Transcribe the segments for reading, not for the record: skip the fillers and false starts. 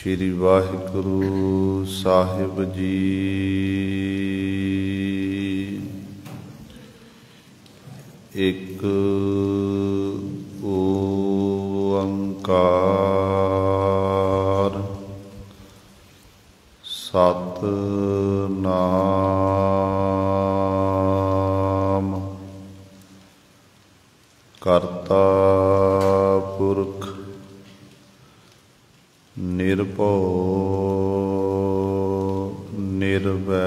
श्री वाहिगुरु साहिब जी। एक ओंकार सतनाम करता पुरख निर्भव निर्वैर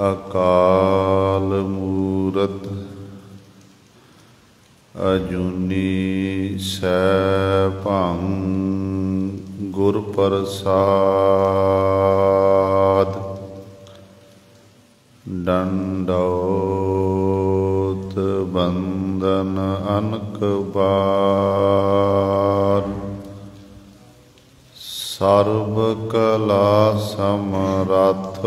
अकाल मूरत अजूनी सैभं गुर प्रसाद दंडौत बंदन अनक बार। सर्व कला समरथ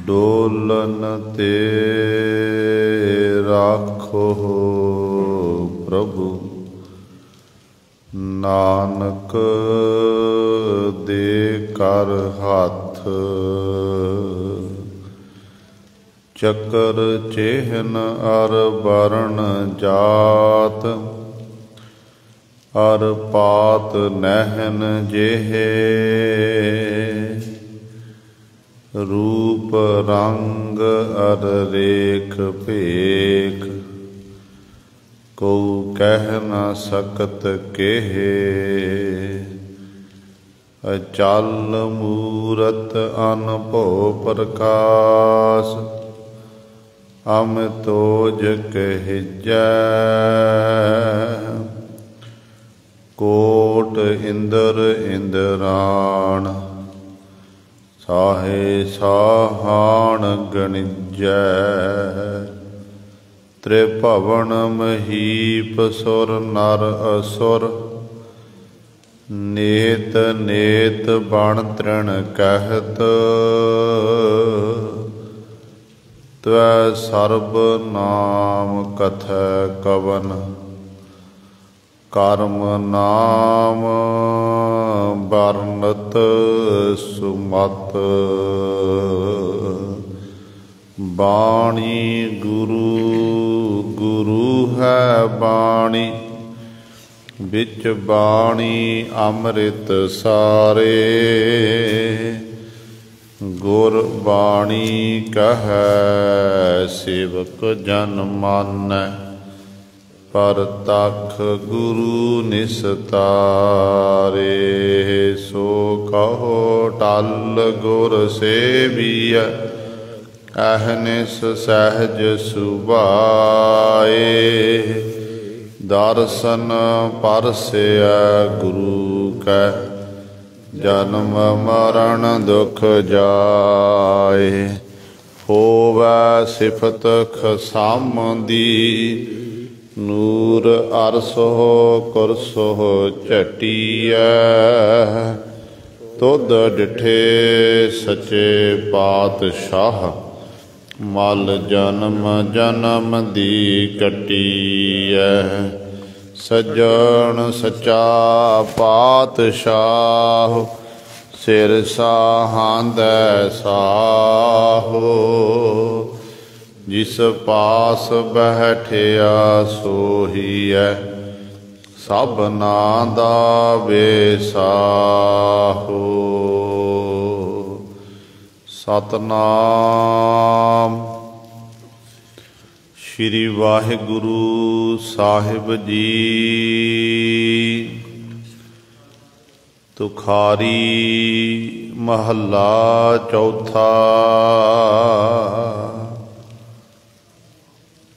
डोलन ते राखो प्रभु। नानक दे कर हाथ चक्र चेहन अर वरण जात। अर पात नहन जेहे रूप रंग अर रेख भेख। को कह न सकत केहे अचल मूरत अनभव प्रकाश। अमितोज कहिजै कोट इंद्र इंद्राण। साहे साहान गणिजै त्रिभवन महीप सुर नर असुर। नेत नेत बण तृण कहत त्वै सर्ब नाम कथै कवन। कर्म नाम बरनत सुमत। बाणी गुरु गुरु है बाणी बिच बाणी अमृत सारे। गुर बाणी कहै सेवक जन मानै। परतख गुरु निस्तारे। सो कहो टल गुर सेविय अहनिस सहज सुभाए। दर्शन परसय गुरु कै जन्म मरण दुख जाए। होवै सिफत खसामदी नूर अरसो कुरसो झटिया। तुध डिठे सचे पातशाह मल जन्म जन्म दी कटिया। सज्जन सचा पातशाह सिर साहांदै साहो। जिस पास बैठिया सोहीऐ सबना दा बेसाहो। सतनाम श्री वाहिगुरु साहिब जी। तुखारी महला चौथा।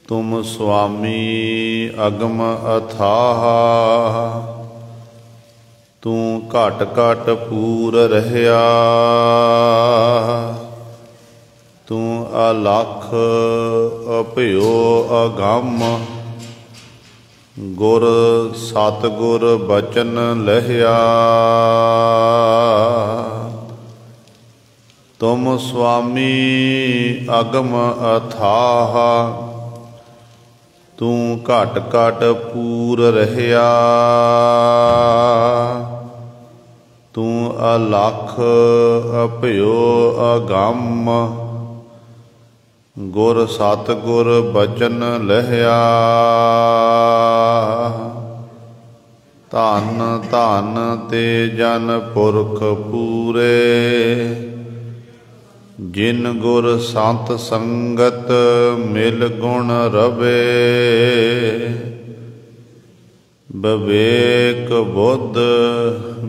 तुम स्वामी अगम अथाह। तू घट घट पूर रहया। तू अलख अभयो अगम। गुर सतगुर बचन लहया। तुम स्वामी अगम अथाह, तू घट घट पूर रहया। तू अलख अभयो अगम, गुर सतगुर बचन लहया। धन धन ते जन पुरख पूरे, जिन गुर संत संगत मिल गुण रवे। विवेक बुद्ध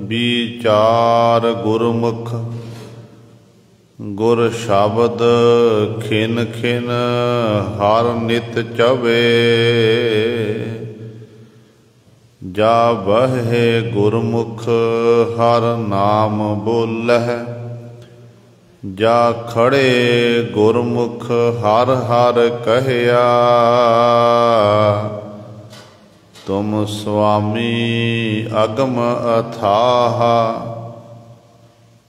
विचार गुरमुख, गुर शब्द खिन खिन हर नित चवे। जा बहे गुरमुख हर नाम बोलह, जा खड़े गुरमुख हर हर कहया। तुम स्वामी अगम अथाह,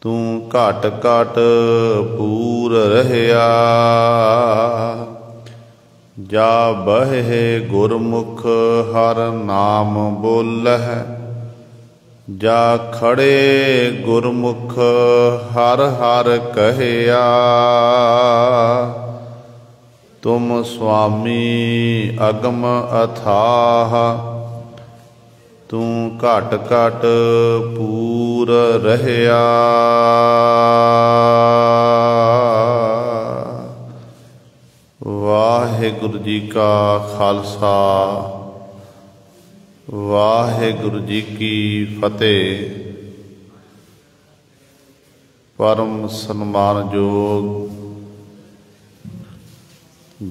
तू घट घट पूर रहया। जा बहे गुरमुख हर नाम बोलह, जा खड़े गुरमुख हर हर कहया। तुम स्वामी अगम अथाह, तू घट घट पूर रहया। वाहिगुरु जी का खालसा, वाहिगुरु जी की फतेह। परम सन्मानयोग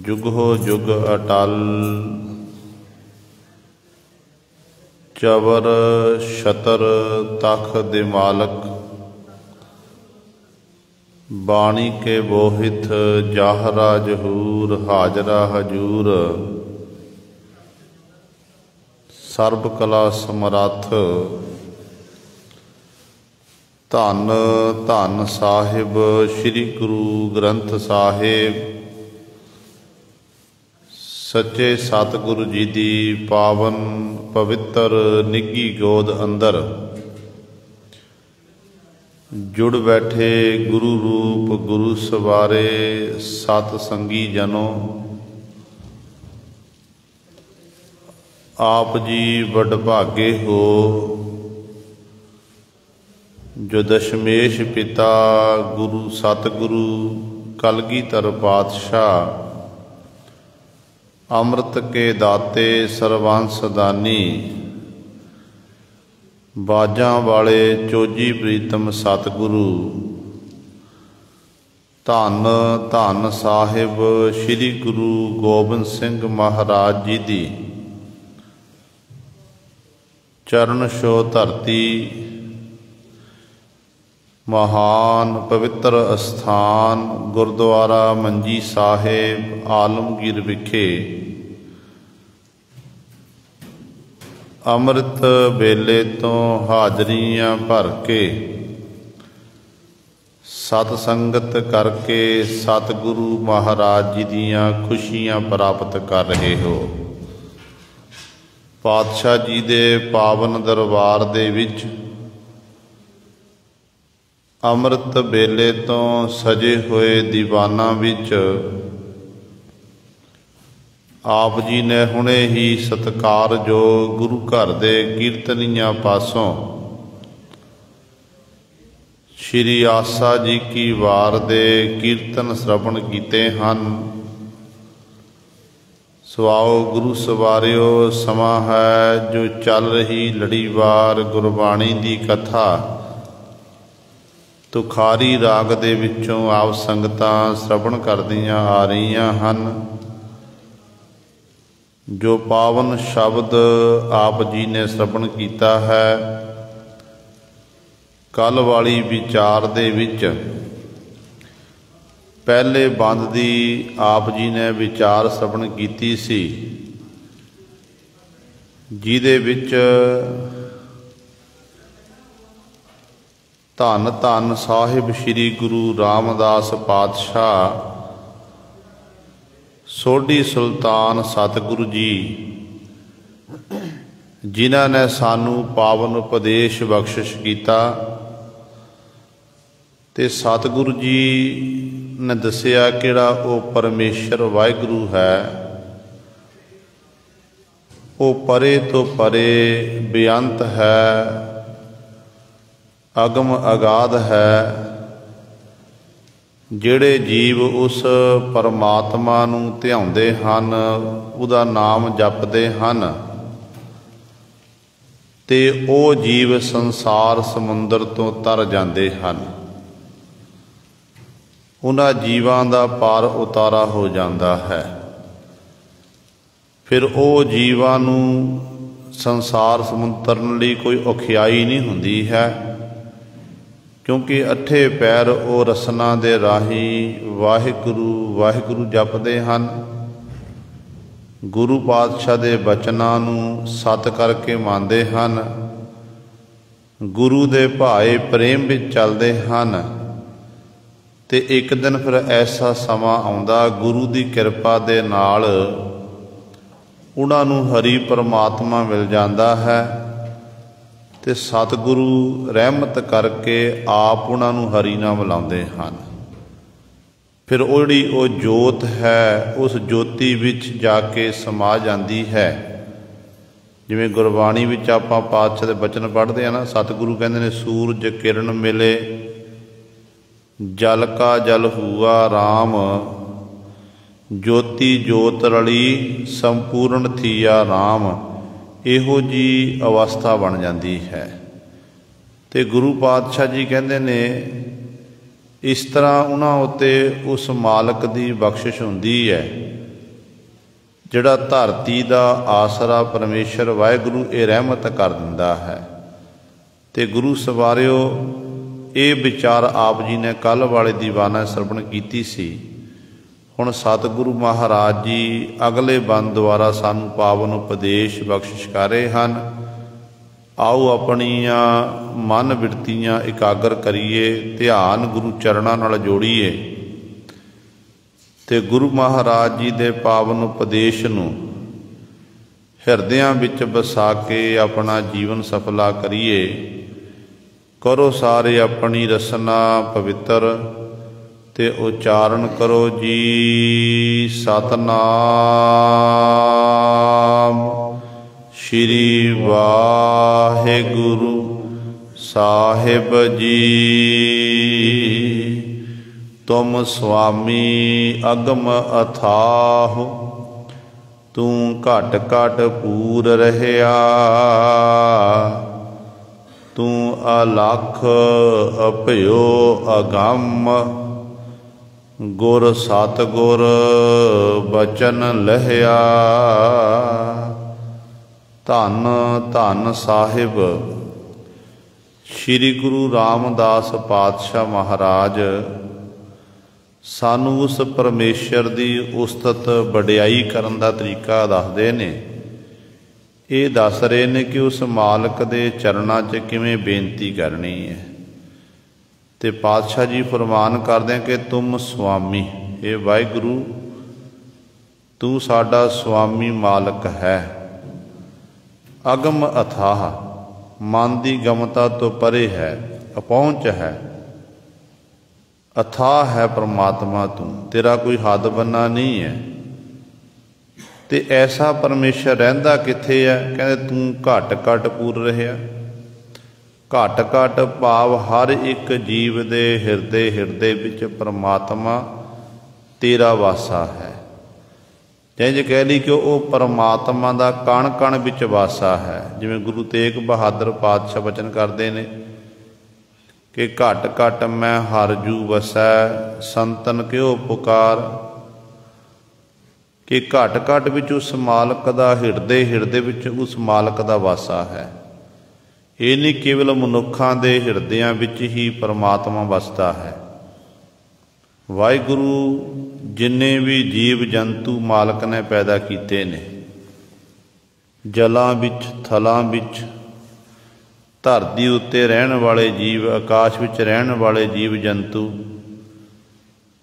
जुगो जुग अटल चबर छतर तख दे मालक, बाणी के बोहित जाहरा जहूर हाजरा हजूर। सर्ब कला समरथ धन धन साहिब श्री गुरु ग्रंथ साहिब। सच्चे सतगुरु जी दी पावन पवित्र निੱਘੀ गोद अंदर जुड़ बैठे गुरु रूप गुरु सवारे सत संगी जनों। आप जी वडभागे हो जो दशमेश पिता गुरु सतगुरु कलगीधर पातशाह अमृत के दाते सर्वंस दानी। बाजां वाले चोजी प्रीतम सतगुरु धन धन साहिब श्री गुरु गोबिंद सिंह महाराज जी दी चरण छो धरती। महान पवित्र अस्थान गुरुद्वारा मंजी साहिब आलमगीर विखे अमृत वेले तो हाजरियां भर के सतसंगत करके सतगुरु महाराज जी दियां खुशियां प्राप्त कर रहे हो। पातशाह जी दे पावन दरबार दे विच अमृत वेले तो सजे हुए दीवाना विच आप जी ने हुणे ही सत्कार जो गुरु घर दे कीर्तनिया पासों श्री आसा जी की वार दे कीर्तन श्रवण कीते हन। सुआओ गुरु सवारियो, समा है जो चल रही लड़ीवार गुरबाणी दी कथा तुखारी राग दे विचों आप संगतां श्रवण करदियां आ रहीआं हन। जो पावन शब्द आप जी ने श्रवण कीता है कल वाली विचार दे विच पहले बंद दी आप जी ने विचार श्रवण कीती सी, जिहदे विच ਧੰਨ ਧੰਨ ਸਾਹਿਬ ਸ੍ਰੀ ਗੁਰੂ ਰਾਮਦਾਸ ਪਾਤਸ਼ਾਹ ਸੋਢੀ ਸੁਲਤਾਨ ਸਤਿਗੁਰੂ ਜੀ, ਜਿਨ੍ਹਾਂ ਨੇ ਸਾਨੂੰ ਪਾਵਨ ਉਪਦੇਸ਼ ਬਖਸ਼ਿਸ਼ ਕੀਤਾ। ਤੇ ਸਤਿਗੁਰੂ ਜੀ ਨੇ ਦੱਸਿਆ ਕਿਹੜਾ ਉਹ ਪਰਮੇਸ਼ਰ ਵਾਹਿਗੁਰੂ ਹੈ, ਉਹ ਪਰੇ ਤੋਂ ਪਰੇ ਬੇਅੰਤ ਹੈ, ਅਗਮ ਅਗਾਧ ਹੈ। ਜਿਹੜੇ ਜੀਵ ਉਸ ਪਰਮਾਤਮਾ ਨੂੰ ਧਿਆਉਂਦੇ ਹਨ, ਉਹਦਾ ਨਾਮ ਜਪਦੇ ਹਨ, ਤੇ ਉਹ ਜੀਵ ਸੰਸਾਰ ਸਮੁੰਦਰ ਤੋਂ ਤਰ ਜਾਂਦੇ ਹਨ। ਉਹਨਾਂ ਜੀਵਾਂ ਦਾ ਪਾਰ ਉਤਾਰਾ ਹੋ ਜਾਂਦਾ ਹੈ। ਫਿਰ ਉਹ ਜੀਵਾਂ ਨੂੰ ਸੰਸਾਰ ਸਮੁੰਦਰਨ ਲਈ ਕੋਈ ਔਖਿਆਈ ਨਹੀਂ ਹੁੰਦੀ ਹੈ, ਕਿਉਂਕਿ ਅੱਠੇ ਪੈਰ ਉਹ ਰਸਨਾ ਦੇ ਰਾਹੀਂ ਵਾਹਿਗੁਰੂ ਵਾਹਿਗੁਰੂ ਜਪਦੇ ਹਨ। ਗੁਰੂ ਪਾਤਸ਼ਾਹ ਦੇ ਬਚਨਾਂ ਨੂੰ ਸਤ ਕਰਕੇ ਮੰਨਦੇ ਹਨ, ਗੁਰੂ ਦੇ ਭਾਏ ਪ੍ਰੇਮ ਵਿੱਚ ਚੱਲਦੇ ਹਨ। ਤੇ ਇੱਕ ਦਿਨ ਫਿਰ ਐਸਾ ਸਮਾਂ ਆਉਂਦਾ, ਗੁਰੂ ਦੀ ਕਿਰਪਾ ਦੇ ਨਾਲ ਉਹਨਾਂ ਨੂੰ ਹਰੀ ਪਰਮਾਤਮਾ ਮਿਲ ਜਾਂਦਾ ਹੈ, ਤੇ ਸਤਿਗੁਰੂ ਰਹਿਮਤ ਕਰਕੇ ਆਪ ਉਹਨਾਂ ਨੂੰ ਹਰੀ ਨਾਲ ਮਿਲਾਉਂਦੇ ਹਨ। ਫਿਰ ਉਹ ਜਿਹੜੀ ਉਹ ਜੋਤ ਹੈ, ਉਸ ਜੋਤੀ ਵਿੱਚ ਜਾ ਕੇ ਸਮਾ ਜਾਂਦੀ ਹੈ। ਜਿਵੇਂ ਗੁਰਬਾਣੀ ਵਿੱਚ ਆਪਾਂ ਪਾਤਸ਼ਾਹ ਦੇ ਬਚਨ ਪੜ੍ਹਦੇ ਹਾਂ ਨਾ, ਸਤਿਗੁਰੂ ਕਹਿੰਦੇ ਨੇ, ਸੂਰਜ ਕਿਰਨ ਮਿਲੇ ਜਲ ਕਾ ਜਲ ਹੂਆ ਰਾਮ, ਜੋਤੀ ਜੋਤ ਰਲੀ ਸੰਪੂਰਨ ਥੀਆ ਰਾਮ। ਇਹੋ ਜੀ ਅਵਸਥਾ ਬਣ ਜਾਂਦੀ ਹੈ। ਤੇ ਗੁਰੂ ਪਾਤਸ਼ਾਹ ਜੀ ਕਹਿੰਦੇ ਨੇ, ਇਸ ਤਰ੍ਹਾਂ ਉਹਨਾਂ ਉੱਤੇ ਉਸ ਮਾਲਕ ਦੀ ਬਖਸ਼ਿਸ਼ ਹੁੰਦੀ ਹੈ, ਜਿਹੜਾ ਧਰਤੀ ਦਾ ਆਸਰਾ ਪਰਮੇਸ਼ਰ ਵਾਹਿਗੁਰੂ ਇਹ ਰਹਿਮਤ ਕਰ ਦਿੰਦਾ ਹੈ। ਤੇ ਗੁਰੂ ਸਵਾਰਿਓ, ਇਹ ਵਿਚਾਰ ਆਪ ਜੀ ਨੇ ਕੱਲ੍ਹ ਵਾਲੇ ਦੀਵਾਨਾ ਸਰਵਣ ਕੀਤੀ ਸੀ। ਹੁਣ ਸਤਿਗੁਰੂ ਮਹਾਰਾਜ ਜੀ ਅਗਲੇ ਬੰਦ ਦੁਆਰਾ ਸਾਨੂੰ ਪਾਵਨ ਉਪਦੇਸ਼ ਬਖਸ਼ਿਸ਼ ਕਰ ਰਹੇ ਹਨ। ਆਓ ਆਪਣੀਆਂ ਮਨ ਬਿਰਤੀਆਂ ਇਕਾਗਰ ਕਰੀਏ, ਧਿਆਨ ਗੁਰੂ ਚਰਨਾਂ ਨਾਲ ਜੋੜੀਏ, ਤੇ ਗੁਰੂ ਮਹਾਰਾਜ ਜੀ ਦੇ ਪਾਵਨ ਉਪਦੇਸ਼ ਨੂੰ ਹਿਰਦਿਆਂ ਵਿੱਚ ਵਸਾ ਕੇ ਆਪਣਾ ਜੀਵਨ ਸਫਲਾ ਕਰੀਏ। ਕਰੋ ਸਾਰੇ ਆਪਣੀ ਰਸਨਾ ਪਵਿੱਤਰ, ਤੇ ਉਚਾਰਨ ਕਰੋ ਜੀ ਸਤਨਾਮ ਸ਼੍ਰੀ ਵਾਹਿਗੁਰੂ ਸਾਹਿਬ ਜੀ। ਤੁਮ ਸੁਆਮੀ ਅਗਮ ਅਥਾਹ, ਤੂੰ ਘਟ ਘਟ ਪੂਰ ਰਹਿਆ। ਤੂੰ ਅਲਖ ਅਭਿਓ ਅਗੰਮ, ਗੁਰ ਸਤਿਗੁਰ ਬਚਨ ਲਹਿਆ। ਧੰਨ ਧੰਨ ਸਾਹਿਬ ਸ੍ਰੀ ਗੁਰੂ ਰਾਮਦਾਸ ਪਾਤਸ਼ਾਹ ਮਹਾਰਾਜ ਸਾਨੂੰ ਉਸ ਪਰਮੇਸ਼ਰ ਦੀ ਉਸਤਤ ਵਡਿਆਈ ਕਰਨ ਦਾ ਤਰੀਕਾ ਦੱਸਦੇ ਨੇ। ਇਹ ਦੱਸ ਰਹੇ ਨੇ ਕਿ ਉਸ ਮਾਲਕ ਦੇ ਚਰਨਾਂ 'ਚ ਕਿਵੇਂ ਬੇਨਤੀ ਕਰਨੀ ਹੈ। ਤੇ ਪਾਤਸ਼ਾਹ ਜੀ ਫਰਮਾਨ ਕਰਦੇ ਕਿ ਤੁਮ ਸੁਆਮੀ, ਇਹ ਵਾਹਿਗੁਰੂ ਤੂੰ ਸਾਡਾ ਸੁਆਮੀ ਮਾਲਕ ਹੈ। ਅਗਮ ਅਥਾਹ, ਮਨ ਦੀ ਗਮਤਾ ਤੋਂ ਪਰੇ ਹੈ, ਅਪਹੁੰਚ ਹੈ। ਅਥਾਹ ਹੈ ਪਰਮਾਤਮਾ ਤੂੰ, ਤੇਰਾ ਕੋਈ ਹੱਦ ਬੰਨਾ ਨਹੀਂ ਹੈ। ਤੇ ਐਸਾ ਪਰਮੇਸ਼ਰ ਰਹਿੰਦਾ ਕਿੱਥੇ ਹੈ? ਕਹਿੰਦੇ ਤੂੰ ਘਟ ਘਟ ਪੂਰ ਰਹਿਆ। ਘਟ ਘਟ ਭਾਵ ਹਰ ਇੱਕ ਜੀਵ ਦੇ ਹਿਰਦੇ ਹਿਰਦੇ ਵਿੱਚ ਪਰਮਾਤਮਾ ਤੇਰਾ ਵਾਸਾ ਹੈ। ਜਿੰਝ ਕਹਿ ਲਈ ਕਿ ਉਹ ਪਰਮਾਤਮਾ ਦਾ ਕਣ ਕਣ ਵਿੱਚ ਵਾਸਾ ਹੈ। ਜਿਵੇਂ ਗੁਰੂ ਤੇਗ ਬਹਾਦਰ ਪਾਤਸ਼ਾਹ ਬਚਨ ਕਰਦੇ ਨੇ ਕਿ ਘਟ ਘਟ ਮੈਂ ਹਰ ਜੂ ਵਸੈ, ਸੰਤਨ ਕਿਉ ਪੁਕਾਰ। ਕਿ ਘਟ ਘਟ ਵਿੱਚ ਉਸ ਮਾਲਕ ਦਾ ਹਿਰਦੇ ਹਿਰਦੇ ਵਿੱਚ ਉਸ ਮਾਲਕ ਦਾ ਵਾਸਾ ਹੈ। ਇਹ ਨਹੀਂ ਕੇਵਲ ਮਨੁੱਖਾਂ ਦੇ ਹਿਰਦਿਆਂ ਵਿੱਚ ਹੀ ਪਰਮਾਤਮਾ ਵਸਦਾ ਹੈ। ਵਾਹਿਗੁਰੂ ਜਿੰਨੇ ਵੀ ਜੀਵ ਜੰਤੂ ਮਾਲਕ ਨੇ ਪੈਦਾ ਕੀਤੇ ਨੇ, ਜਲਾਂ ਵਿੱਚ, ਥਲਾਂ ਵਿੱਚ, ਧਰਤੀ ਉੱਤੇ ਰਹਿਣ ਵਾਲੇ ਜੀਵ, ਆਕਾਸ਼ ਵਿੱਚ ਰਹਿਣ ਵਾਲੇ ਜੀਵ ਜੰਤੂ,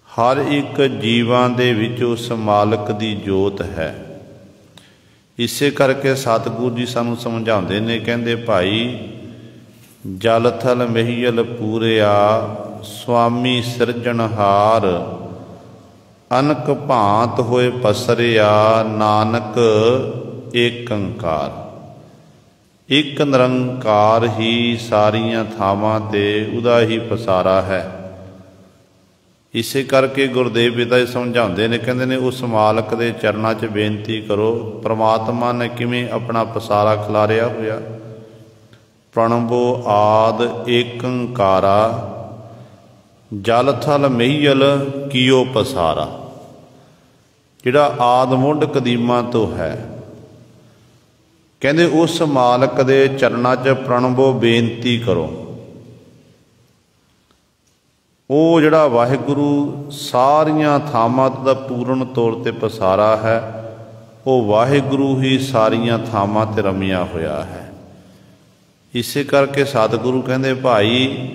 ਹਰ ਇੱਕ ਜੀਵਾਂ ਦੇ ਵਿੱਚ ਉਸ ਮਾਲਕ ਦੀ ਜੋਤ ਹੈ। ਇਸੇ ਕਰਕੇ ਸਤਿਗੁਰੂ ਜੀ ਸਾਨੂੰ ਸਮਝਾਉਂਦੇ ਨੇ, ਕਹਿੰਦੇ ਭਾਈ ਜਲ ਥਲ ਮਹੀਲ ਪੂਰਿਆ, ਸੁਆਮੀ ਸਿਰਜਣਹਾਰ, ਅਨਕ ਭਾਂਤ ਹੋਏ ਪਸਰਿਆ, ਨਾਨਕ ਏਕ ਓੰਕਾਰ। ਇੱਕ ਨਿਰੰਕਾਰ ਹੀ ਸਾਰੀਆਂ ਥਾਵਾਂ 'ਤੇ ਉਹਦਾ ਹੀ ਪਸਾਰਾ ਹੈ। ਇਸੇ ਕਰਕੇ ਗੁਰਦੇਵ ਪਿਤਾ ਜੀ ਸਮਝਾਉਂਦੇ ਨੇ, ਕਹਿੰਦੇ ਨੇ ਉਸ ਮਾਲਕ ਦੇ ਚਰਨਾਂ 'ਚ ਬੇਨਤੀ ਕਰੋ। ਪ੍ਰਮਾਤਮਾ ਨੇ ਕਿਵੇਂ ਆਪਣਾ ਪਸਾਰਾ ਖਿਲਾਰਿਆ ਹੋਇਆ। ਪ੍ਰਣਵੋ ਆਦਿ ਏਕ ਓੰਕਾਰਾ, ਜਲ ਥਲ ਮਹੀਲ ਕੀਓ ਪਸਾਰਾ। ਜਿਹੜਾ ਆਦਿ ਮੁੱਢ ਕਦੀਮਾਂ ਤੋਂ ਹੈ, ਕਹਿੰਦੇ ਉਸ ਮਾਲਕ ਦੇ ਚਰਨਾਂ 'ਚ ਪ੍ਰਣਵੋ ਬੇਨਤੀ ਕਰੋ। ਉਹ ਜਿਹੜਾ ਵਾਹਿਗੁਰੂ ਸਾਰੀਆਂ ਥਾਵਾਂ ਦਾ ਪੂਰਨ ਤੌਰ 'ਤੇ ਪਸਾਰਾ ਹੈ, ਉਹ ਵਾਹਿਗੁਰੂ ਹੀ ਸਾਰੀਆਂ ਥਾਵਾਂ 'ਤੇ ਰਮਿਆ ਹੋਇਆ ਹੈ। ਇਸੇ ਕਰਕੇ ਸਤਿਗੁਰੂ ਕਹਿੰਦੇ ਭਾਈ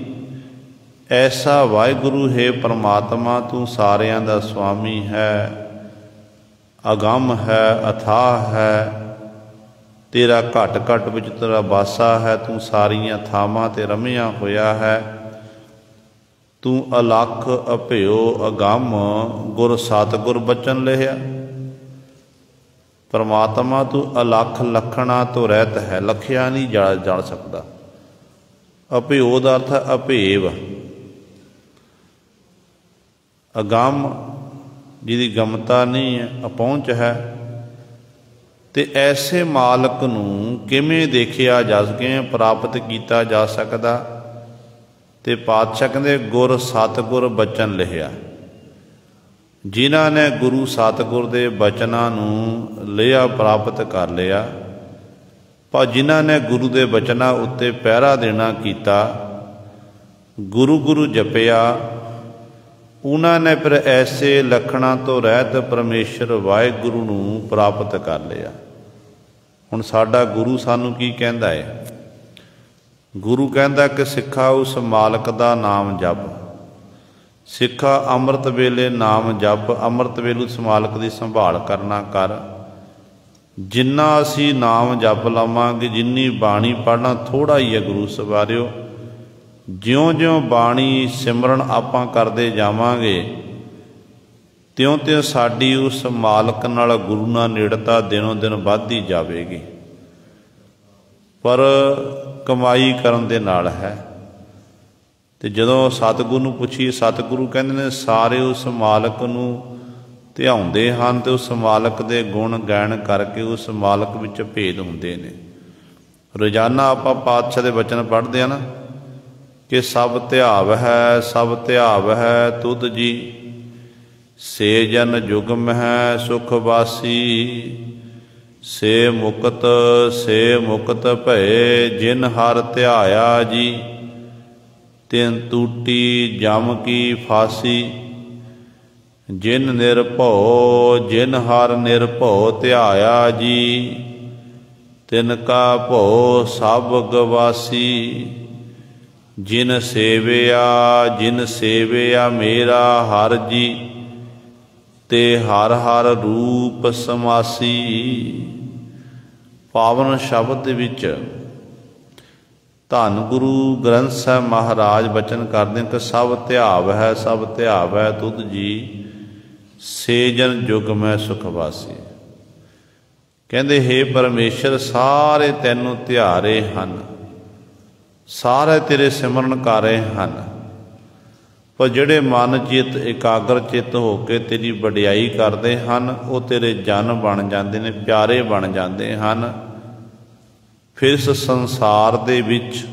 ਐਸਾ ਵਾਹਿਗੁਰੂ ਹੈ ਪਰਮਾਤਮਾ, ਤੂੰ ਸਾਰਿਆਂ ਦਾ ਸੁਆਮੀ ਹੈ, ਅਗੰਮ ਹੈ, ਅਥਾਹ ਹੈ, ਤੇਰਾ ਘਟ ਘਟ ਵਿੱਚ ਤੇਰਾ ਵਾਸਾ ਹੈ, ਤੂੰ ਸਾਰੀਆਂ ਥਾਵਾਂ 'ਤੇ ਰਮਿਆ ਹੋਇਆ ਹੈ। ਤੂੰ ਅਲਖ ਅਭਿਓ ਅਗੰਮ, ਗੁਰ ਸਤਿਗੁਰ ਬਚਨ ਲਿਆ। ਪਰਮਾਤਮਾ ਤੂੰ ਅਲਖ ਲਖਣਾ ਤੋਂ ਰਹਿਤ ਹੈ, ਲਖਿਆ ਨਹੀਂ ਜਾ ਸਕਦਾ। ਅਭਿਓ ਦਾ ਅਰਥ ਹੈ ਅਭੇਵ, ਅਗੰਮ ਜਿਹਦੀ ਗਮਤਾ ਨਹੀਂ ਹੈ, ਅਪਹੁੰਚ ਹੈ। ਤੇ ਐਸੇ ਮਾਲਕ ਨੂੰ ਕਿਵੇਂ ਦੇਖਿਆ ਜਾ ਸਕੇ, ਪ੍ਰਾਪਤ ਕੀਤਾ ਜਾ ਸਕਦਾ। ਤੇ ਪਾਤਸ਼ਾਹ ਕਹਿੰਦੇ ਗੁਰ ਸਤਿਗੁਰ ਬਚਨ ਲਿਆ। ਜਿਨ੍ਹਾਂ ਨੇ ਗੁਰੂ ਸਤਿਗੁਰ ਦੇ ਬਚਨਾਂ ਨੂੰ ਲਿਆ, ਪ੍ਰਾਪਤ ਕਰ ਲਿਆ, ਪਰ ਜਿਨ੍ਹਾਂ ਨੇ ਗੁਰੂ ਦੇ ਬਚਨਾਂ ਉੱਤੇ ਪਹਿਰਾ ਦੇਣਾ ਕੀਤਾ, ਗੁਰੂ ਗੁਰੂ ਜਪਿਆ, ਉਹਨਾਂ ਨੇ ਫਿਰ ਐਸੇ ਲੱਖਣਾਂ ਤੋਂ ਰਹਿਤ ਪਰਮੇਸ਼ਰ ਵਾਹਿਗੁਰੂ ਨੂੰ ਪ੍ਰਾਪਤ ਕਰ ਲਿਆ। ਹੁਣ ਸਾਡਾ ਗੁਰੂ ਸਾਨੂੰ ਕੀ ਕਹਿੰਦਾ ਹੈ? ਗੁਰੂ ਕਹਿੰਦਾ ਕਿ ਸਿੱਖਾ ਉਸ ਮਾਲਕ ਦਾ ਨਾਮ ਜਪ, ਸਿੱਖਾ ਅੰਮ੍ਰਿਤ ਵੇਲੇ ਨਾਮ ਜਪ, ਅੰਮ੍ਰਿਤ ਵੇਲੇ ਉਸ ਮਾਲਕ ਦੀ ਸੰਭਾਲ ਕਰਨਾ ਕਰ। ਜਿੰਨਾ ਅਸੀਂ ਨਾਮ ਜਪ ਲਵਾਂਗੇ, ਜਿੰਨੀ ਬਾਣੀ ਪੜ੍ਹਨਾ, ਥੋੜ੍ਹਾ ਹੀ ਹੈ ਗੁਰੂ ਸਵਾਰਿਓ। ਜਿਉਂ-ਜਿਉਂ ਬਾਣੀ ਸਿਮਰਨ ਆਪਾਂ ਕਰਦੇ ਜਾਵਾਂਗੇ, ਤਿਉਂ-ਤਿਉਂ ਸਾਡੀ ਉਸ ਮਾਲਕ ਨਾਲ, ਗੁਰੂ ਨਾਲ ਨੇੜਤਾ ਦਿਨੋਂ ਦਿਨ ਵੱਧਦੀ ਜਾਵੇਗੀ। ਪਰ ਕਮਾਈ ਕਰਨ ਦੇ ਨਾਲ ਹੈ। ਤੇ ਜਦੋਂ ਸਤਿਗੁਰੂ ਨੂੰ ਪੁੱਛੀਏ, ਸਤਿਗੁਰੂ ਕਹਿੰਦੇ ਨੇ ਸਾਰੇ ਉਸ ਮਾਲਕ ਨੂੰ ਧਿਆਉਂਦੇ ਹਨ ਤੇ ਉਸ ਮਾਲਕ ਦੇ ਗੁਣ ਗਾਇਨ ਕਰਕੇ ਉਸ ਮਾਲਕ ਵਿੱਚ ਭੇਦ ਹੁੰਦੇ ਨੇ। ਰੋਜ਼ਾਨਾ ਆਪਾਂ ਪਾਤਸ਼ਾਹ ਦੇ ਬਚਨ ਪੜ੍ਹਦੇ ਹਾਂ ਨਾ ਕਿ ਸਭ ਧਿਆਵ ਹੈ, ਸਭ ਧਿਆਵ ਹੈ ਤੁਧ ਜੀ, ਸੇ ਜਨ ਜੁਗਮ ਹੈ ਸੁਖ ਵਾਸੀ, ਸੇ ਮੁਕਤ ਭਏ ਜਿਨ ਹਰ ਧਿਆਇਆ ਜੀ, ਤਿਨ ਟੂਟੀ ਜਮ ਕੀ ਫਾਸੀ, ਜਿਨ ਨਿਰਭਉ ਜਿਨ ਹਰ ਨਿਰਭਉ ਧਿਆਇਆ ਜੀ, ਤਿਨ ਕਾ ਭਉ ਸਭ ਗਵਾਸੀ, ਜਿਨ ਸੇਵਿਆ ਮੇਰਾ ਹਰ ਜੀ, ਤੇ ਹਰ ਹਰ ਰੂਪ ਸਮਾਸੀ। ਪਾਵਨ ਸ਼ਬਦ ਦੇ ਵਿੱਚ ਧੰਨ ਗੁਰੂ ਗ੍ਰੰਥ ਸਾਹਿਬ ਮਹਾਰਾਜ ਬਚਨ ਕਰਦੇ ਕਿ ਸਭ ਧਿਆਵ ਹੈ, ਸਭ ਧਿਆਵ ਹੈ ਤੁਧ ਜੀ, ਸੇ ਜਨ ਜੁਗ ਮੈਂ ਸੁਖ ਵਾਸੀ। ਕਹਿੰਦੇ ਹੇ ਪਰਮੇਸ਼ਰ, ਸਾਰੇ ਤੈਨੂੰ ਧਿਆਰੇ ਹਨ, ਸਾਰੇ ਤੇਰੇ ਸਿਮਰਨ ਕਰ ਰਹੇ ਹਨ, ਪਰ ਜਿਹੜੇ ਮਨ ਚਿੱਤ ਇਕਾਗਰ ਚਿੱਤ ਹੋ ਕੇ ਤੇਰੀ ਵਡਿਆਈ ਕਰਦੇ ਹਨ, ਉਹ ਤੇਰੇ ਜਨ ਬਣ ਜਾਂਦੇ ਨੇ, ਪਿਆਰੇ ਬਣ ਜਾਂਦੇ ਹਨ। ਫਿਰ ਇਸ ਸੰਸਾਰ ਦੇ ਵਿੱਚ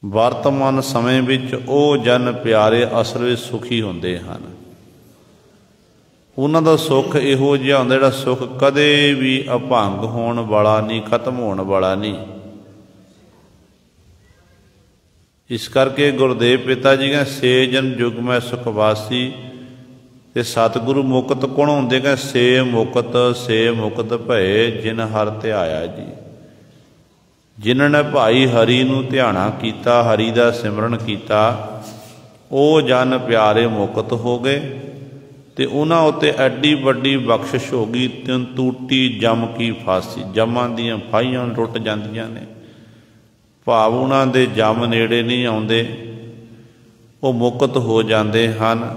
ਵਰਤਮਾਨ ਸਮੇਂ ਵਿੱਚ ਉਹ ਜਨ ਪਿਆਰੇ ਅਸਲ ਵਿੱਚ ਸੁਖੀ ਹੁੰਦੇ ਹਨ। ਉਹਨਾਂ ਦਾ ਸੁੱਖ ਇਹੋ ਜਿਹਾ ਹੁੰਦਾ ਜਿਹੜਾ ਸੁੱਖ ਕਦੇ ਵੀ ਅਭੰਗ ਹੋਣ ਵਾਲਾ ਨਹੀਂ, ਖਤਮ ਹੋਣ ਵਾਲਾ ਨਹੀਂ। ਇਸ ਕਰਕੇ ਗੁਰਦੇਵ ਪਿਤਾ ਜੀ ਕਹਿੰਦੇ ਸੇ ਜਨ ਜੁਗ ਮੈਂ ਸੁਖ ਵਾਸੀ। ਤੇ ਸਤਿਗੁਰੂ ਮੁਕਤ ਕੌਣ ਹੁੰਦੇ? ਕਹਿੰਦੇ ਸੇ ਮੁਕਤ ਭਏ ਜਿਨ ਹਰ ਧਿਆਇਆ ਜੀ। ਜਿਨ੍ਹਾਂ ਨੇ ਭਾਈ ਹਰੀ ਨੂੰ ਧਿਆਣਾ ਕੀਤਾ, ਹਰੀ ਦਾ ਸਿਮਰਨ ਕੀਤਾ, ਉਹ ਜਨ ਪਿਆਰੇ ਮੁਕਤ ਹੋ ਗਏ। ਤੇ ਉਹਨਾਂ ਉੱਤੇ ਐਡੀ ਵੱਡੀ ਬਖਸ਼ਿਸ਼ ਹੋ ਗਈ, ਤਿੰਨ ਟੂਟੀ ਜਮ ਕੀ ਫਾਸੀ, ਜਮਾਂ ਦੀਆਂ ਫਾਹੀਆਂ ਟੁੱਟ ਜਾਂਦੀਆਂ ਨੇ। ਭਾਵ ਉਹਨਾਂ ਦੇ ਜਮ ਨੇੜੇ ਨਹੀਂ ਆਉਂਦੇ, ਉਹ ਮੁਕਤ ਹੋ ਜਾਂਦੇ ਹਨ।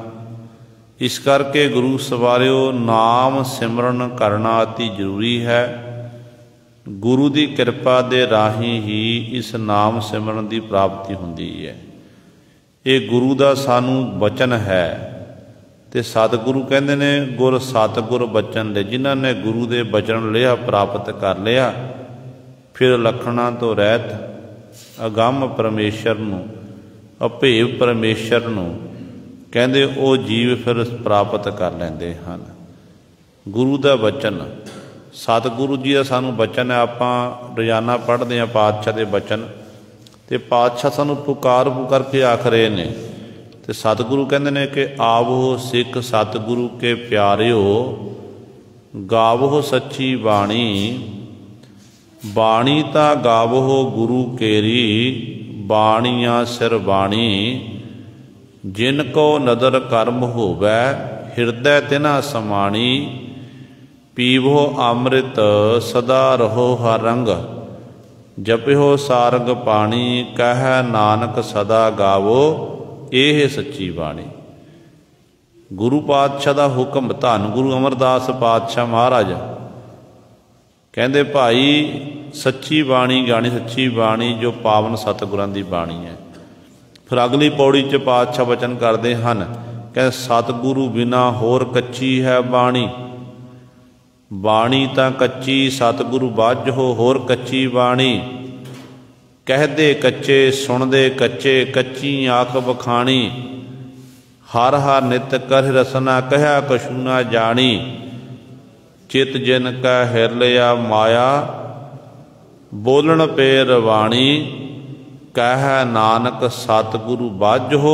ਇਸ ਕਰਕੇ ਗੁਰੂ ਸਵਾਰਿਓ, ਨਾਮ ਸਿਮਰਨ ਕਰਨਾ ਅਤੀ ਜ਼ਰੂਰੀ ਹੈ। ਗੁਰੂ ਦੀ ਕਿਰਪਾ ਦੇ ਰਾਹੀਂ ਹੀ ਇਸ ਨਾਮ ਸਿਮਰਨ ਦੀ ਪ੍ਰਾਪਤੀ ਹੁੰਦੀ ਹੈ। ਇਹ ਗੁਰੂ ਦਾ ਸਾਨੂੰ ਬਚਨ ਹੈ। ਤੇ ਸਤਿਗੁਰੂ ਕਹਿੰਦੇ ਨੇ, ਗੁਰ ਸਤਿਗੁਰ ਬਚਨ ਲੈ। ਜਿਨ੍ਹਾਂ ਨੇ ਗੁਰੂ ਦੇ ਬਚਨ ਲਿਆ, ਪ੍ਰਾਪਤ ਕਰ ਲਿਆ, ਫਿਰ ਲੱਖਣਾਂ ਤੋਂ ਰਹਿਤ ਅਗੰਮ ਪਰਮੇਸ਼ਰ ਨੂੰ, ਅਭੇਵ ਪਰਮੇਸ਼ਰ ਨੂੰ ਕਹਿੰਦੇ ਉਹ ਜੀਵ ਫਿਰ ਪ੍ਰਾਪਤ ਕਰ ਲੈਂਦੇ ਹਨ। ਗੁਰੂ ਦਾ ਬਚਨ, ਸਤਿਗੁਰੂ ਜੀ ਦਾ ਸਾਨੂੰ ਬਚਨ ਹੈ। ਆਪਾਂ ਰੋਜ਼ਾਨਾ ਪੜ੍ਹਦੇ ਹਾਂ ਪਾਤਸ਼ਾਹ ਦੇ ਬਚਨ, ਤੇ ਪਾਤਸ਼ਾਹ ਸਾਨੂੰ ਪੁਕਾਰ ਕੇ ਆਖ ਰਹੇ ਨੇ। ਤੇ ਸਤਿਗੁਰੂ ਕਹਿੰਦੇ ਨੇ ਕਿ ਆਵੋ ਸਿੱਖ ਸਤਿਗੁਰੂ ਕੇ ਪਿਆਰਿਓ, ਗਾਵੋ ਸੱਚੀ ਬਾਣੀ। ਬਾਣੀ ਤਾਂ ਗਾਵੋ ਗੁਰੂ ਕੇਰੀ, ਬਾਣੀਆਂ ਸਿਰ ਬਾਣੀ। ਜਿਨ ਕੋ ਨਦਰ ਕਰਮ ਹੋਵੈ, ਹਿਰਦੈ ਤਿਨਾ ਸਮਾਣੀ। ਪੀਵੋ ਅੰਮ੍ਰਿਤ ਸਦਾ ਰਹੋ ਹਰ ਰੰਗ, ਜਪਿਓ ਸਾਰੰਗ ਪਾਣੀ। ਕਹਿ ਨਾਨਕ ਸਦਾ ਗਾਵੋ, ਇਹ ਸੱਚੀ ਬਾਣੀ। ਗੁਰੂ ਪਾਤਸ਼ਾਹ ਦਾ ਹੁਕਮ, ਧੰਨ ਗੁਰੂ ਅਮਰਦਾਸ ਪਾਤਸ਼ਾਹ ਮਹਾਰਾਜ ਕਹਿੰਦੇ ਭਾਈ ਸੱਚੀ ਬਾਣੀ ਗਾਣੀ, ਸੱਚੀ ਬਾਣੀ ਜੋ ਪਾਵਨ ਸਤਿਗੁਰਾਂ ਦੀ ਬਾਣੀ ਹੈ। ਫਿਰ ਅਗਲੀ ਪੌੜੀ 'ਚ ਪਾਤਸ਼ਾਹ ਬਚਨ ਕਰਦੇ ਹਨ, ਕਹਿੰਦੇ ਸਤਿਗੁਰੂ ਬਿਨਾ ਹੋਰ ਕੱਚੀ ਹੈ ਬਾਣੀ। ਬਾਣੀ ਤਾਂ ਕੱਚੀ, ਸਤਿਗੁਰੂ ਬਾਝੋ ਹੋਰ ਕੱਚੀ ਬਾਣੀ। ਕਹਿਦੇ ਕੱਚੇ, ਸੁਣਦੇ ਕੱਚੇ, ਕੱਚੀ ਆਖ ਬਖਾਣੀ। ਹਰ ਹਰ ਨਿਤ ਕਰ ਰਸਨਾ, ਕਹਿਆ ਕਛੂ ਨਾ ਜਾਣੀ। ਚਿਤ ਜਿਨ ਕਾ ਹਿਰ ਲਿਆ ਮਾਇਆ, ਬੋਲਣ ਪੇ ਰਵਾਣੀ। ਕਹਿ ਨਾਨਕ ਸਤਿਗੁਰੂ ਬਾਝੋ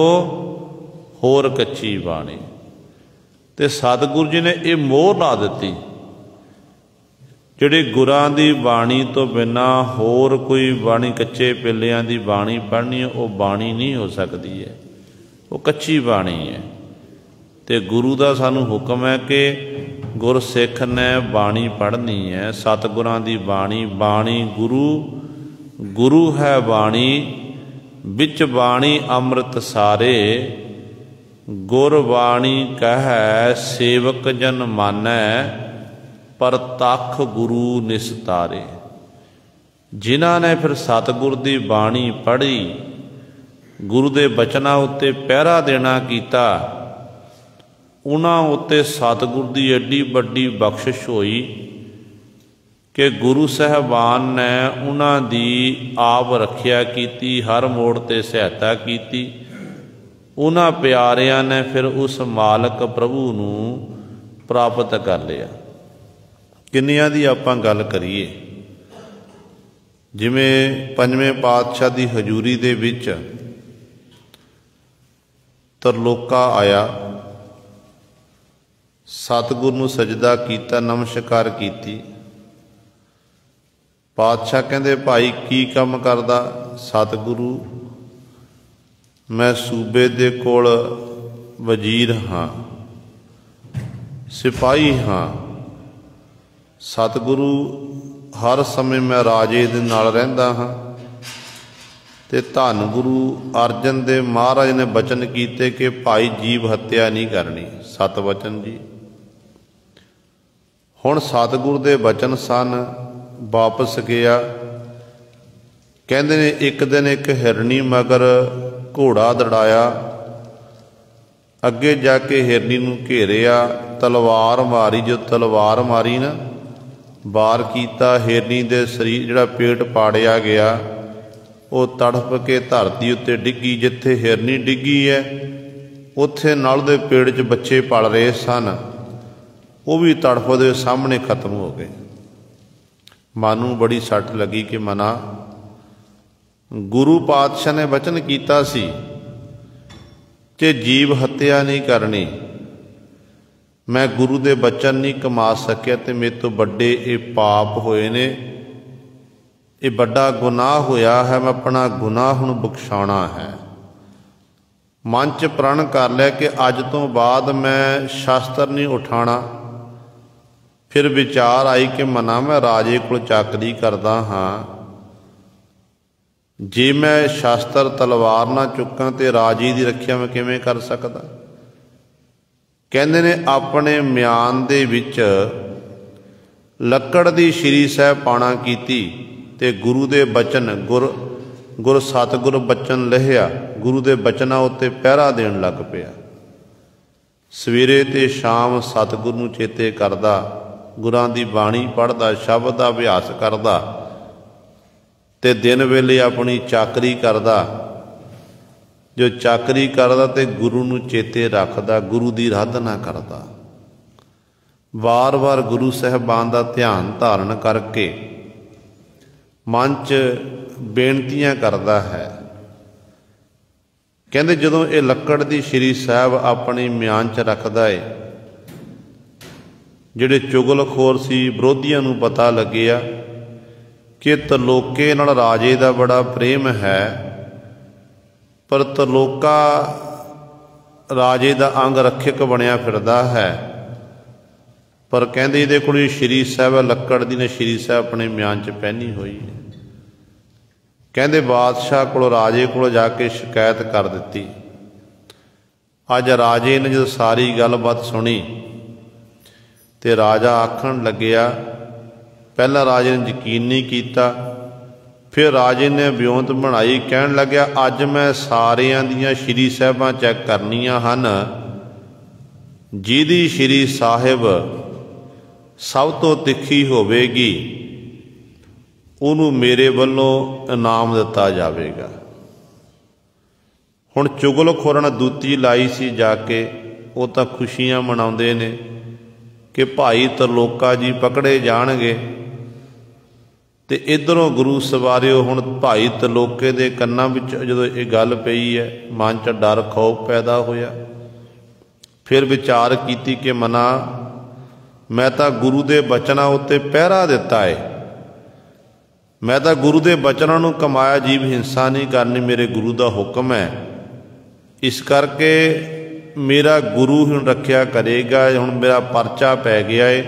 ਹੋਰ ਕੱਚੀ ਬਾਣੀ। ਤੇ ਸਤਿਗੁਰੂ ਜੀ ਨੇ ਇਹ ਮੋਹਰ ਲਾ ਦਿੱਤੀ, ਜਿਹੜੇ ਗੁਰਾਂ ਦੀ ਬਾਣੀ ਤੋਂ ਬਿਨਾਂ ਹੋਰ ਕੋਈ ਬਾਣੀ, ਕੱਚੇ ਪਿੱਲਿਆਂ ਦੀ ਬਾਣੀ ਪੜ੍ਹਨੀ ਉਹ ਬਾਣੀ ਨਹੀਂ ਹੋ ਸਕਦੀ ਹੈ, ਉਹ ਕੱਚੀ ਬਾਣੀ ਹੈ। ਤੇ ਗੁਰੂ ਦਾ ਸਾਨੂੰ ਹੁਕਮ ਹੈ ਕਿ ਗੁਰਸਿੱਖ ਨੇ ਬਾਣੀ ਪੜ੍ਹਨੀ ਹੈ, ਸਤਿਗੁਰਾਂ ਦੀ ਬਾਣੀ। ਬਾਣੀ ਗੁਰੂ, ਗੁਰੂ ਹੈ ਬਾਣੀ। ਵਿੱਚ ਬਾਣੀ ਅੰਮ੍ਰਿਤ ਸਾਰੇ, ਗੁਰ ਬਾਣੀ ਕਹੈ ਸੇਵਕ ਜਨ ਮਾਨੈ। ਪ੍ਰਤੱਖ ਗੁਰੂ ਨਿਸਤਾਰੇ। ਜਿਨ੍ਹਾਂ ਨੇ ਫਿਰ ਸਤਿਗੁਰ ਦੀ ਬਾਣੀ ਪੜ੍ਹੀ, ਗੁਰੂ ਦੇ ਬਚਨਾਂ ਉੱਤੇ ਪਹਿਰਾ ਦੇਣਾ ਕੀਤਾ, ਉਹਨਾਂ ਉੱਤੇ ਸਤਿਗੁਰ ਦੀ ਐਡੀ ਵੱਡੀ ਬਖਸ਼ਿਸ਼ ਹੋਈ ਕਿ ਗੁਰੂ ਸਾਹਿਬਾਨ ਨੇ ਉਹਨਾਂ ਦੀ ਆਪ ਰੱਖਿਆ ਕੀਤੀ, ਹਰ ਮੋੜ 'ਤੇ ਸਹਾਇਤਾ ਕੀਤੀ। ਉਹਨਾਂ ਪਿਆਰਿਆਂ ਨੇ ਫਿਰ ਉਸ ਮਾਲਕ ਪ੍ਰਭੂ ਨੂੰ ਪ੍ਰਾਪਤ ਕਰ ਲਿਆ। ਕਿੰਨਿਆਂ ਦੀ ਆਪਾਂ ਗੱਲ ਕਰੀਏ, ਜਿਵੇਂ ਪੰਜਵੇਂ ਪਾਤਸ਼ਾਹ ਦੀ ਹਜ਼ੂਰੀ ਦੇ ਵਿੱਚ ਤਰਲੋਕਾ ਆਇਆ, ਸਤਿਗੁਰ ਨੂੰ ਸਜਦਾ ਕੀਤਾ, ਨਮਸਕਾਰ ਕੀਤੀ। ਪਾਤਸ਼ਾਹ ਕਹਿੰਦੇ ਭਾਈ ਕੀ ਕੰਮ ਕਰਦਾ? ਸਤਿਗੁਰੂ ਮੈਂ ਸੂਬੇ ਦੇ ਕੋਲ ਵਜ਼ੀਰ ਹਾਂ, ਸਿਪਾਹੀ ਹਾਂ। ਸਤਿਗੁਰੂ ਹਰ ਸਮੇਂ ਮੈਂ ਰਾਜੇ ਦੇ ਨਾਲ ਰਹਿੰਦਾ ਹਾਂ। ਤੇ ਧੰਨ ਗੁਰੂ ਅਰਜਨ ਦੇਵ ਮਹਾਰਾਜ ਨੇ ਬਚਨ ਕੀਤੇ ਕਿ ਭਾਈ ਜੀਵ ਹੱਤਿਆ ਨਹੀਂ ਕਰਨੀ, ਸਤ ਵਚਨ ਜੀ। ਹੁਣ ਸਤਿਗੁਰ ਦੇ ਬਚਨ ਸਨ, ਵਾਪਸ ਗਿਆ। ਕਹਿੰਦੇ ਨੇ ਇੱਕ ਦਿਨ ਇੱਕ ਹਿਰਨੀ ਮਗਰ ਘੋੜਾ ਦੜਾਇਆ, ਅੱਗੇ ਜਾ ਕੇ ਹਿਰਨੀ ਨੂੰ ਘੇਰਿਆ, ਤਲਵਾਰ ਮਾਰੀ। ਜੋ ਤਲਵਾਰ ਮਾਰੀ ਨਾ, ਵਾਰ ਕੀਤਾ, ਹਿਰਨੀ ਦੇ ਸਰੀਰ ਜਿਹੜਾ ਪੇਟ ਪਾੜਿਆ ਗਿਆ, ਉਹ ਤੜਫ ਕੇ ਧਰਤੀ ਉੱਤੇ ਡਿੱਗੀ। ਜਿੱਥੇ ਹਿਰਨੀ ਡਿੱਗੀ ਹੈ ਉੱਥੇ ਨਲ ਦੇ ਪੇੜ 'ਚ ਬੱਚੇ ਪਲ ਰਹੇ ਸਨ, ਉਹ ਵੀ ਤੜਫ ਦੇ ਸਾਹਮਣੇ ਖਤਮ ਹੋ ਗਏ। ਮਨ ਨੂੰ ਬੜੀ ਸੱਟ ਲੱਗੀ ਕਿ ਮਨਾ, ਗੁਰੂ ਪਾਤਸ਼ਾਹ ਨੇ ਬਚਨ ਕੀਤਾ ਸੀ ਕਿ ਜੀਵ ਹੱਤਿਆ ਨਹੀਂ ਕਰਨੀ। ਮੈਂ ਗੁਰੂ ਦੇ ਬਚਨ ਨਹੀਂ ਕਮਾ ਸਕਿਆ ਤੇ ਮੇਰੇ ਤੋਂ ਵੱਡੇ ਇਹ ਪਾਪ ਹੋਏ ਨੇ ये बड़ा गुनाह होया है, मैं अपना गुनाह हुण बख्शाना है। मन च प्रण कर लिया कि अज तो बाद मैं शास्त्र नहीं उठाना। फिर विचार आई कि मना मैं राजे को चाकरी करदा हाँ, जे मैं शास्त्र तलवार ना चुकां तो राजे की रखिया मैं किवें कर सकदा। कहंदे ने अपने म्यान दे विच लक्कड़ दी श्री साहिब पाणा कीती ते गुरु दे बचन गुर सतगुर बचन लहिया, गुरु दे बचना उत्ते पहरा देण लग पिया। सवेरे ते शाम सतगुर नूं चेते करदा, गुरां दी बाणी पढ़दा, शब्द दा अभ्यास करदा ते दिन वेले अपनी चाकरी करदा। जो चाकरी करदा ते गुरु नूं चेते रखदा, गुरु दी आराधना करदा। वार वार गुरु साहिबान दा ध्यान धारण करके मन च बेनतियां करदा है। कहंदे जदों ये लक्कड़ दी श्री साहिब अपनी म्यान च रखदा है, जिहड़े चुगलखोर सी विरोधियां नूं पता लग्गिया कि तरलोके नाल राजे दा बड़ा प्रेम है, पर तरलोका राजे दा अंग रक्षक बनिया फिरदा है। पर कहंदे इहदे कोल श्री साहिब लक्कड़ दी ने श्री साहिब अपने म्यान च पहनी हुई है। कहंदे बादशाह को राजे को जाके शिकायत कर दी। अज राजे ने जो सारी गलबात सुनी तो राजा आखण लग्या, पहला राजे ने यकीन नहीं किया, फिर राजे ने ब्योंत बनाई, कहन लग्या अज मैं सारियां दियां श्री साहिबां चैक करनियां हन, जिहदी श्री साहिब सब तो तिखी होवेगी उन्होंने मेरे वालों इनाम दिता जाएगा। हुण चुगलखोरां ने दूती लाई सी जाके, वो तो खुशियां मनाउंदे ने कि भाई तरलोका जी पकड़े जाणगे। ते इधरों गुरु सवारिओ हुण भाई तरलोके दे कन्नां विच जदों ये गल पई है, मन च डर खौफ पैदा होया। फिर विचार कीती कि मना मैं तो गुरु दे बचना उत्ते पहरा दिता है, मैं तो गुरु के बचनों नूं कमाया, जीव हिंसा नहीं करनी, मेरे गुरु का हुक्म है। इस करके मेरा गुरु हुण रखिया करेगा। हुण मेरा परचा पै गया है,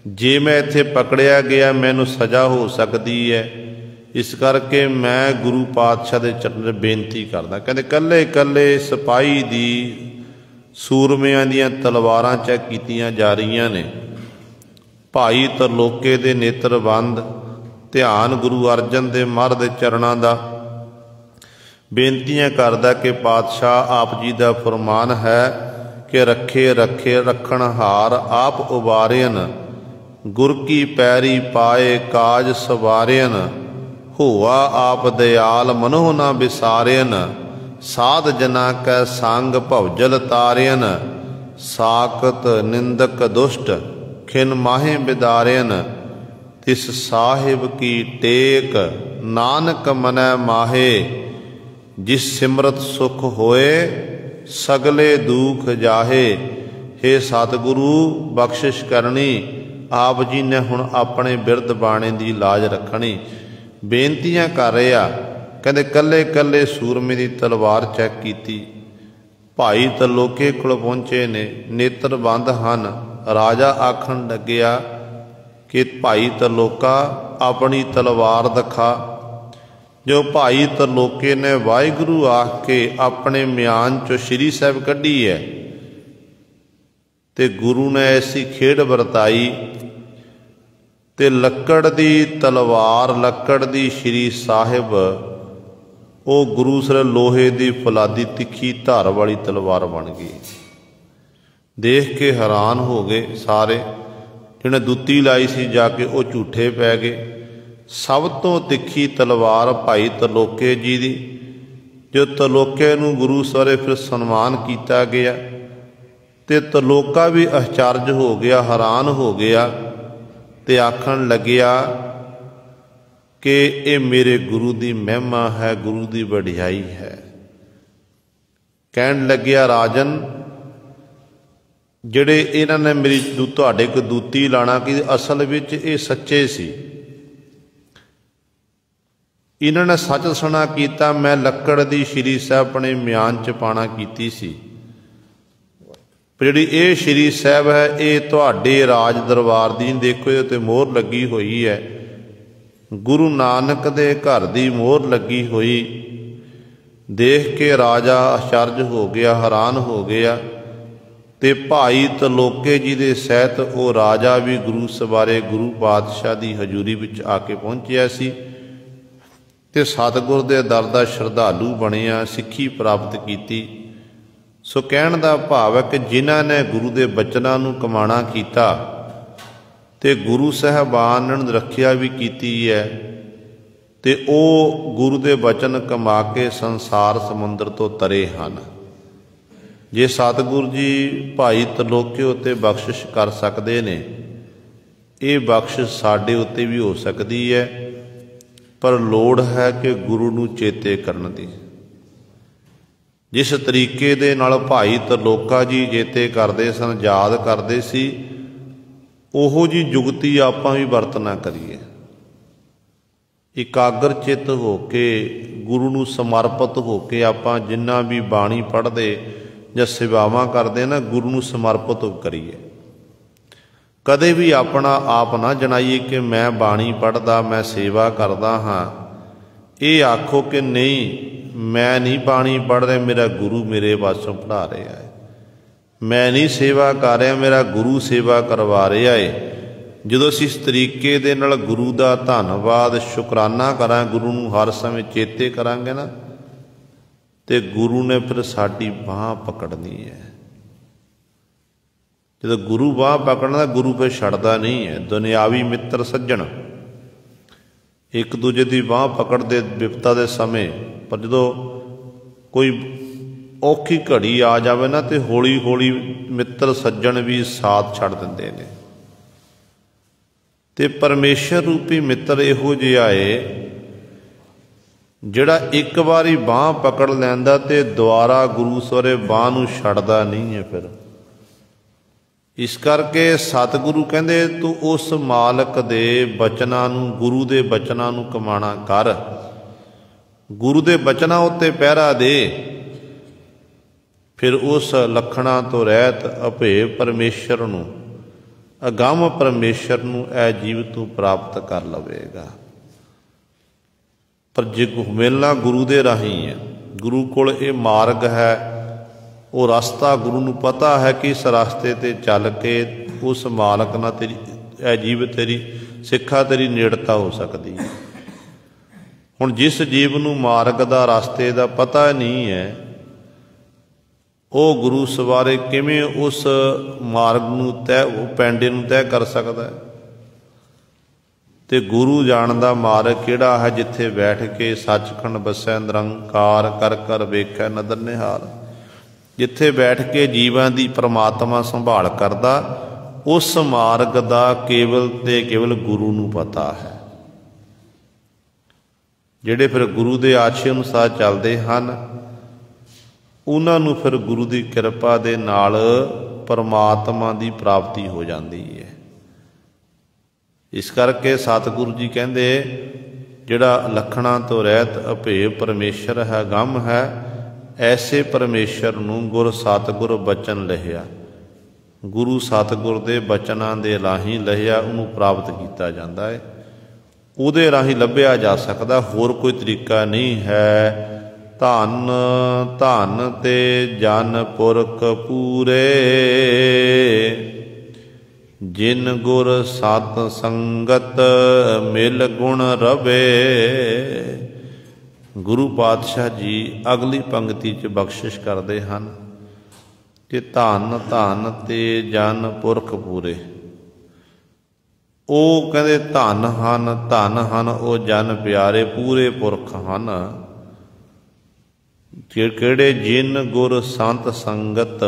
जे मैं इत्थे पकड़िया गया मैनूं सज़ा हो सकती है। इस करके मैं गुरु पातशाह के चरण बेनती करदा। कहते कल्ले कल्ले सिपाही दी सूरमियां दियां तलवारां चैक कीतियां जा रही ने। भाई तरलोके दे नेत्र बंद, ध्यान गुरु अर्जन दे महाराज दे चरणों का, बेनतियां करदा कि पातशाह आप जी का फरमान है कि रखे रखे रखण हार आप उबारियन, गुर की पैरी पाए काज सवारियन, हुआ आप दयाल मनो न बिसारियन, साध जना कै संग भवजल तारियन, साकत निंदक दुष्ट खिन माहे बिदारियन, तिस साहिब की टेक नानक मनै माहे, जिस सिमरत सुख होए सगले दुख जाहे। हे सतगुरु बख्शिश करनी, आप जी ने हुण अपने बिरद बाणे की लाज रखनी। बेनतियां कर रहे आ, कहते कल्ले कल्ले सूरमे की तलवार चैक की। भाई तरलोके कोल पहुंचे ने, नेत्र बंद हन। राजा आखण लग्या कि भाई तरलोका अपनी तलवार दिखा। जो भाई तरलोके ने वाहिगुरु आख के अपने म्यान चो श्री साहिब कढ़ी है, ते गुरु ने ऐसी खेड वरताई ते लक्कड़ दी तलवार, लक्कड़ दी श्री साहिब, वो गुरु सर लोहे दी फौलादी तिखी धार वाली तलवार बन गई। देख के हैरान हो गए सारे, जिन्हें दुत्ती लाई सी जाके वो झूठे पै गए। सब तो तिखी तलवार भाई तरलोके जी दी, जो तरलोके नूं गुरु सारे फिर सन्मान किया गया, ते तरलोका भी आश्चर्य हो गया, हैरान हो गया, ते आखण लग्या कि ये मेरे गुरु की महिमा है, गुरु की वडियाई है। कहण लग्या राजन, जिहड़े इन्हां ने मेरी तुहाडे को दूती लाना कि असल विच ये सच्चे सी, इन्हां ने सच सुना कीता, मैं लक्कड़ दी श्री साहब अपने म्यान च पाना कीती सी। पर जिहड़ी ये श्री साहब है ये तुहाडे राज दरबार दी, देखो इहदे ते मोहर लगी हुई है, गुरु नानक दे घर दी मोहर लगी हुई। देख के राजा आश्चर्य हो गया, हैरान हो गया। ते भाई तलोके जी दे सहित वो राजा भी गुरु सवारे गुरु पातशाह की हजूरी विच आके पहुंचिया सी ते सतगुर दे दर दा श्रद्धालु बनिया, सिੱਖੀ प्राप्त की। सो कहण दा भाव है कि जिन्हां ने गुरु दे बचनां नूं कमाणा कीता ते गुरु साहबान ने रखिया भी कीती है, ते ओ गुरु दे बचन कमा के संसार समुंदर तो तरे हन। जे सतगुरु जी भाई तलोके उत्ते बख्शिश कर सकते ने, ये बख्शिश साडे उत्ते भी हो सकती है, पर लोड़ है कि गुरु नूं चेते करन दी। जिस तरीके दे नाल भाई तलोका जी चेते करते सन, याद करते सी, ओहो जी जुगती आपां भी वरत ना करिए। इकागर चित हो के गुरु नूं समर्पित हो के आपां जिन्ना भी बाणी पढ़दे जां सेवावां करदे ना, गुरु नूं समर्पित करिए। कदे भी अपना आप ना जनाइए कि मैं बाणी पढ़दा, मैं सेवा करदा हाँ। ये आखो कि नहीं, मैं नहीं बाणी पढ़ रहा, मेरा गुरु मेरे वासों पढ़ा रहा है। मैं नहीं सेवा कर रहा, मेरा गुरु सेवा करवा रहा है। जो असीं इस तरीके दे नाल गुरु का धन्नवाद शुकराना करा, गुरु नूं हर समय चेते करांगे ना, तो गुरु ने फिर साडी बांह पकड़नी है। जो गुरु बांह पकड़ना, गुरु फिर छड्डदा नहीं है। दुनियावी मित्र सज्जन एक दूजे की बांह पकड़ते विपता के समय, पर जो कोई औखी घड़ी आ जाए ना, तो हौली हौली मित्र सज्जन भी साथ छड़ देंदे ने। ते परमेश्वर रूपी मित्र इहो जिहा है जिहड़ा एक बारी बांह पकड़ लैंदा ते दुआरा गुरु सवरे बांह नूं छड्डदा नहीं है। फिर इस करके सतगुरु कहंदे तू उस मालक दे बचनां नूं, गुरु दे बचनां नूं कमाणा कर, गुरु दे बचनां उत्ते पहरा दे। फिर उस लखणां तो रहत अभेव परमेश्वर नूं, अगम परमेश्वर नूं ऐ जीव तू प्राप्त कर लवेगा। पर जे मिलना गुरु दे राही है, गुरु कोल ये मार्ग है, वो रास्ता गुरु नूं पता है कि इस रास्ते ते चल के उस मालक नाल तेरी ऐ जीव तेरी सिक्खा तेरी नेड़ता हो सकती है। हुण जिस जीव नूं मार्ग दा रास्ते दा पता नहीं है, वो गुरु सवारे किवें उस मार्ग नूं तय पैंडे नूं तय कर सकदा है। ते गुरु जानदा मार्ग किहड़ा है, जिथे बैठ के सचखंड बसै निरंकार कर कर वेखै नदर निहाल। जिथे बैठ के जीवां दी परमात्मा संभाल करदा, उस मार्ग दा केवल ते केवल गुरु नूं पता है। जिहड़े फिर गुरु दे आशे अनुसार चलदे हन, उन्हां नूं फिर गुरु दी किरपा दे नाल परमात्मा दी प्राप्ति हो जाती है। इस करके सतगुरु जी कहंदे जिहड़ा लखणां तो रहत अभेव परमेश्वर है, गम है, ऐसे परमेश्वर नूं गुर सतगुर बचन लहिया। गुरु सतगुर दे बचनां दे राही लहिया उन्होंने प्राप्त किया जाता है, उहदे राही लभ्या जा सकता, होर कोई तरीका नहीं है। धन धन ते जन पुरख पूरे, जिन गुर सत संगत मिल गुण रवे। गुरु पातशाह जी अगली पंक्ति च बख्शिश करते हैं कि धन धन ते जन पुरख पूरे। वो कहते धन हन वो जन प्यारे पूरे पुरख हन, किहड़े जिन गुर संत संगत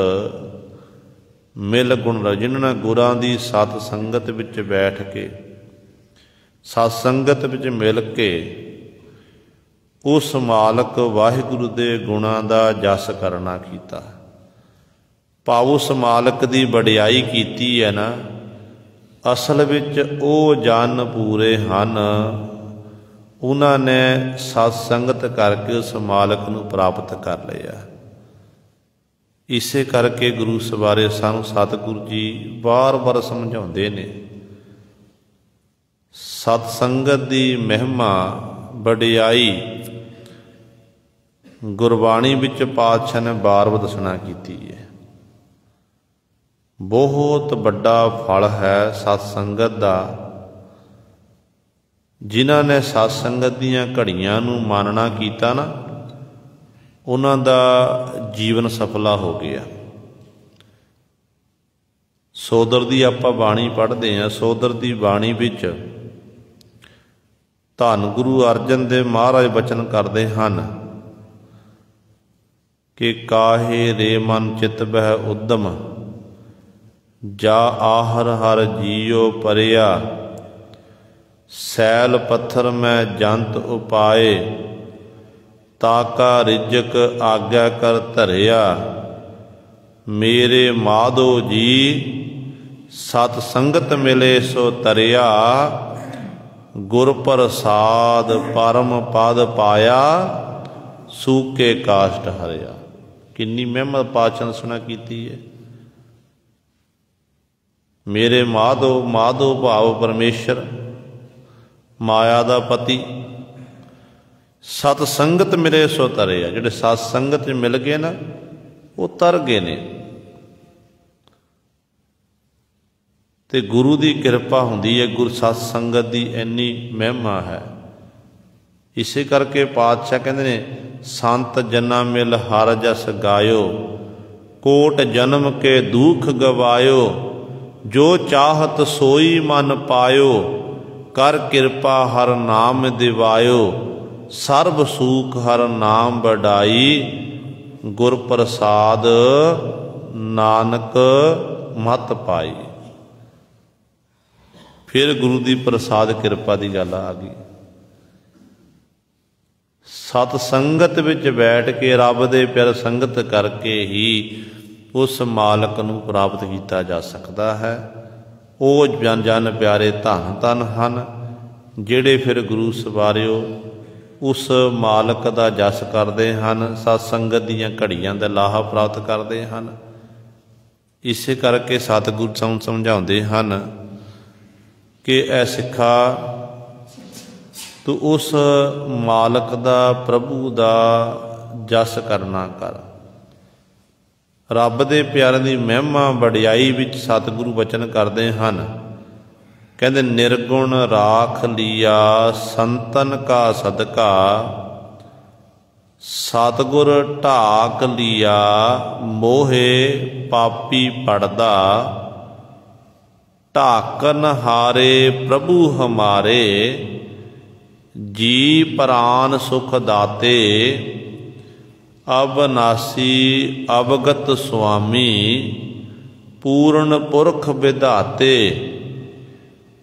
मिल गुण रवे। जिन्हां गुरां दी सत संगत विच बैठ के, सत संगत विच मिल के उस मालक वाहिगुरु दे गुणां दा जस करना कीता। भाव उस मालक दी वडियाई कीती है ना, असल विच ओ जन पूरे हन, ਉਹਨਾਂ ਨੇ ਸਤ ਸੰਗਤ ਕਰਕੇ ਉਸ ਮਾਲਕ ਨੂੰ ਪ੍ਰਾਪਤ ਕਰ ਲਿਆ। ਇਸੇ ਕਰਕੇ ਗੁਰੂ ਸਵਾਰੇ ਸਾਨੂੰ ਸਤਿਗੁਰੂ ਜੀ ਵਾਰ-ਵਾਰ ਸਮਝਾਉਂਦੇ ਨੇ, ਸਤ ਸੰਗਤ ਦੀ ਮਹਿਮਾ ਵਡਿਆਈ ਗੁਰਬਾਣੀ ਵਿੱਚ ਪਾਤਸ਼ਾਹ ਨੇ ਵਾਰ-ਵਾਰ ਦੱਸਣਾ ਕੀਤੀ ਹੈ। ਬਹੁਤ ਵੱਡਾ ਫਲ ਹੈ ਸਤ ਸੰਗਤ ਦਾ। ਜਿਨ੍ਹਾਂ ਨੇ ਸਤ ਸੰਗਤ ਦੀਆਂ ਘੜੀਆਂ ਨੂੰ ਮਾਨਣਾ ਕੀਤਾ ਨਾ, ਉਹਨਾਂ ਦਾ ਜੀਵਨ ਸਫਲਾ ਹੋ ਗਿਆ। ਸੋਦਰ ਦੀ ਆਪਾਂ ਬਾਣੀ ਪੜ੍ਹਦੇ ਹਾਂ। ਸੋਦਰ ਦੀ ਬਾਣੀ ਵਿੱਚ ਧੰਨ ਗੁਰੂ ਅਰਜਨ ਦੇਵ ਮਹਾਰਾਜ ਬਚਨ ਕਰਦੇ ਹਨ ਕਿ ਕਾਹੇ ਰੇ ਮਨ ਚਿਤ ਬਹਿ ਉਦਮ, ਜਾ ਆਹਰ ਹਰ ਜੀਉ ਪਰਿਆ, ਸੈਲ ਪੱਥਰ ਮੈਂ ਜੰਤ ਉਪਾਏ, ਤਾਕਾ ਰਿਜਕ ਆਗਿਆ ਕਰ ਧਰਿਆ, ਮੇਰੇ ਮਾਧੋ ਜੀ ਸਤ ਸੰਗਤ ਮਿਲੇ ਸੋ ਤਰਿਆ, ਗੁਰ ਪ੍ਰਸਾਦ ਪਰਮ ਪਦ ਪਾਇਆ, ਸੂਕੇ ਕਾਸ਼ਟ ਹਰਿਆ। ਕਿੰਨੀ ਮਹਿਮਾ ਪਾਤਸ਼ਾਹ ਨੇ ਸੁਣਾ ਕੀਤੀ ਹੈ। ਮੇਰੇ ਮਾਧੋ, ਮਾਧੋ ਭਾਵ ਪਰਮੇਸ਼ਰ, ਮਾਇਆ ਦਾ ਪਤੀ, ਸਤ ਸੰਗਤ ਮਿਲੇ ਸੋ ਤਰੇ ਆ। ਜਿਹੜੇ ਸਤ ਸੰਗਤ 'ਚ ਮਿਲ ਗਏ ਨਾ, ਉਹ ਤਰ ਗਏ ਨੇ। ਤੇ ਗੁਰੂ ਦੀ ਕਿਰਪਾ ਹੁੰਦੀ ਹੈ। ਗੁਰੂ ਸਤ ਸੰਗਤ ਦੀ ਇੰਨੀ ਮਹਿਮਾ ਹੈ। ਇਸੇ ਕਰਕੇ ਪਾਤਸ਼ਾਹ ਕਹਿੰਦੇ ਨੇ, ਸੰਤ ਜਨਾ ਮਿਲ ਹਰ ਜਸ ਗਾਇਓ, ਕੋਟ ਜਨਮ ਕੇ ਦੁਖ ਗਵਾਇਓ, ਜੋ ਚਾਹਤ ਸੋਈ ਮਨ ਪਾਇਓ, ਕਰ ਕਿਰਪਾ ਹਰ ਨਾਮ ਦਿਵਾਇਓ, ਸਰਬ ਸੂਖ ਹਰ ਨਾਮ ਵਡਾਈ, ਗੁਰ ਪ੍ਰਸਾਦ ਨਾਨਕ ਮਤ ਪਾਈ। ਫਿਰ ਗੁਰੂ ਦੀ ਪ੍ਰਸਾਦ ਕਿਰਪਾ ਦੀ ਗੱਲ ਆ ਗਈ। ਸਤ ਸੰਗਤ ਵਿੱਚ ਬੈਠ ਕੇ ਰੱਬ ਦੇ ਪਿਆਰ ਸੰਗਤ ਕਰਕੇ ਹੀ ਉਸ ਮਾਲਕ ਨੂੰ ਪ੍ਰਾਪਤ ਕੀਤਾ ਜਾ ਸਕਦਾ ਹੈ। ਉਹ ਜਨ ਜਨ ਪਿਆਰੇ ਧੰਨ ਧੰਨ ਹਨ ਜਿਹੜੇ ਫਿਰ ਗੁਰੂ ਸਵਾਰਿਓ ਉਸ ਮਾਲਕ ਦਾ ਜਸ ਕਰਦੇ ਹਨ, ਸਤ ਸੰਗਤ ਦੀਆਂ ਘੜੀਆਂ ਦਾ ਲਾਹਾ ਪ੍ਰਾਪਤ ਕਰਦੇ ਹਨ। ਇਸੇ ਕਰਕੇ ਸਤਿਗੁਰੂ ਸਾਨੂੰ ਸਮਝਾਉਂਦੇ ਹਨ ਕਿ ਐ ਸਿੱਖਾ, ਤੂੰ ਉਸ ਮਾਲਕ ਦਾ, ਪ੍ਰਭੂ ਦਾ ਜਸ ਕਰਨਾ ਕਰ। ਰੱਬ ਦੇ ਪਿਆਰਿਆਂ ਦੀ ਮਹਿਮਾ ਵਡਿਆਈ ਵਿੱਚ ਸਤਿਗੁਰੂ ਬਚਨ ਕਰਦੇ ਹਨ। ਕਹਿੰਦੇ, ਨਿਰਗੁਣ ਰਾਖ ਲੀਆ ਸੰਤਨ ਕਾ ਸਦਕਾ, ਸਤਿਗੁਰ ਢਾਕ ਲੀਆ ਮੋਹੇ ਪਾਪੀ ਪੜਦਾ, ਢਾਕਨ ਹਾਰੇ ਪ੍ਰਭੂ ਹਮਾਰੇ, ਜੀ ਪ੍ਰਾਨ ਸੁਖ ਦਾਤੇ, ਅਬਨਾਸੀ ਅਵਗਤ ਸੁਆਮੀ, ਪੂਰਨ ਪੁਰਖ ਵਿਧਾਤੇ,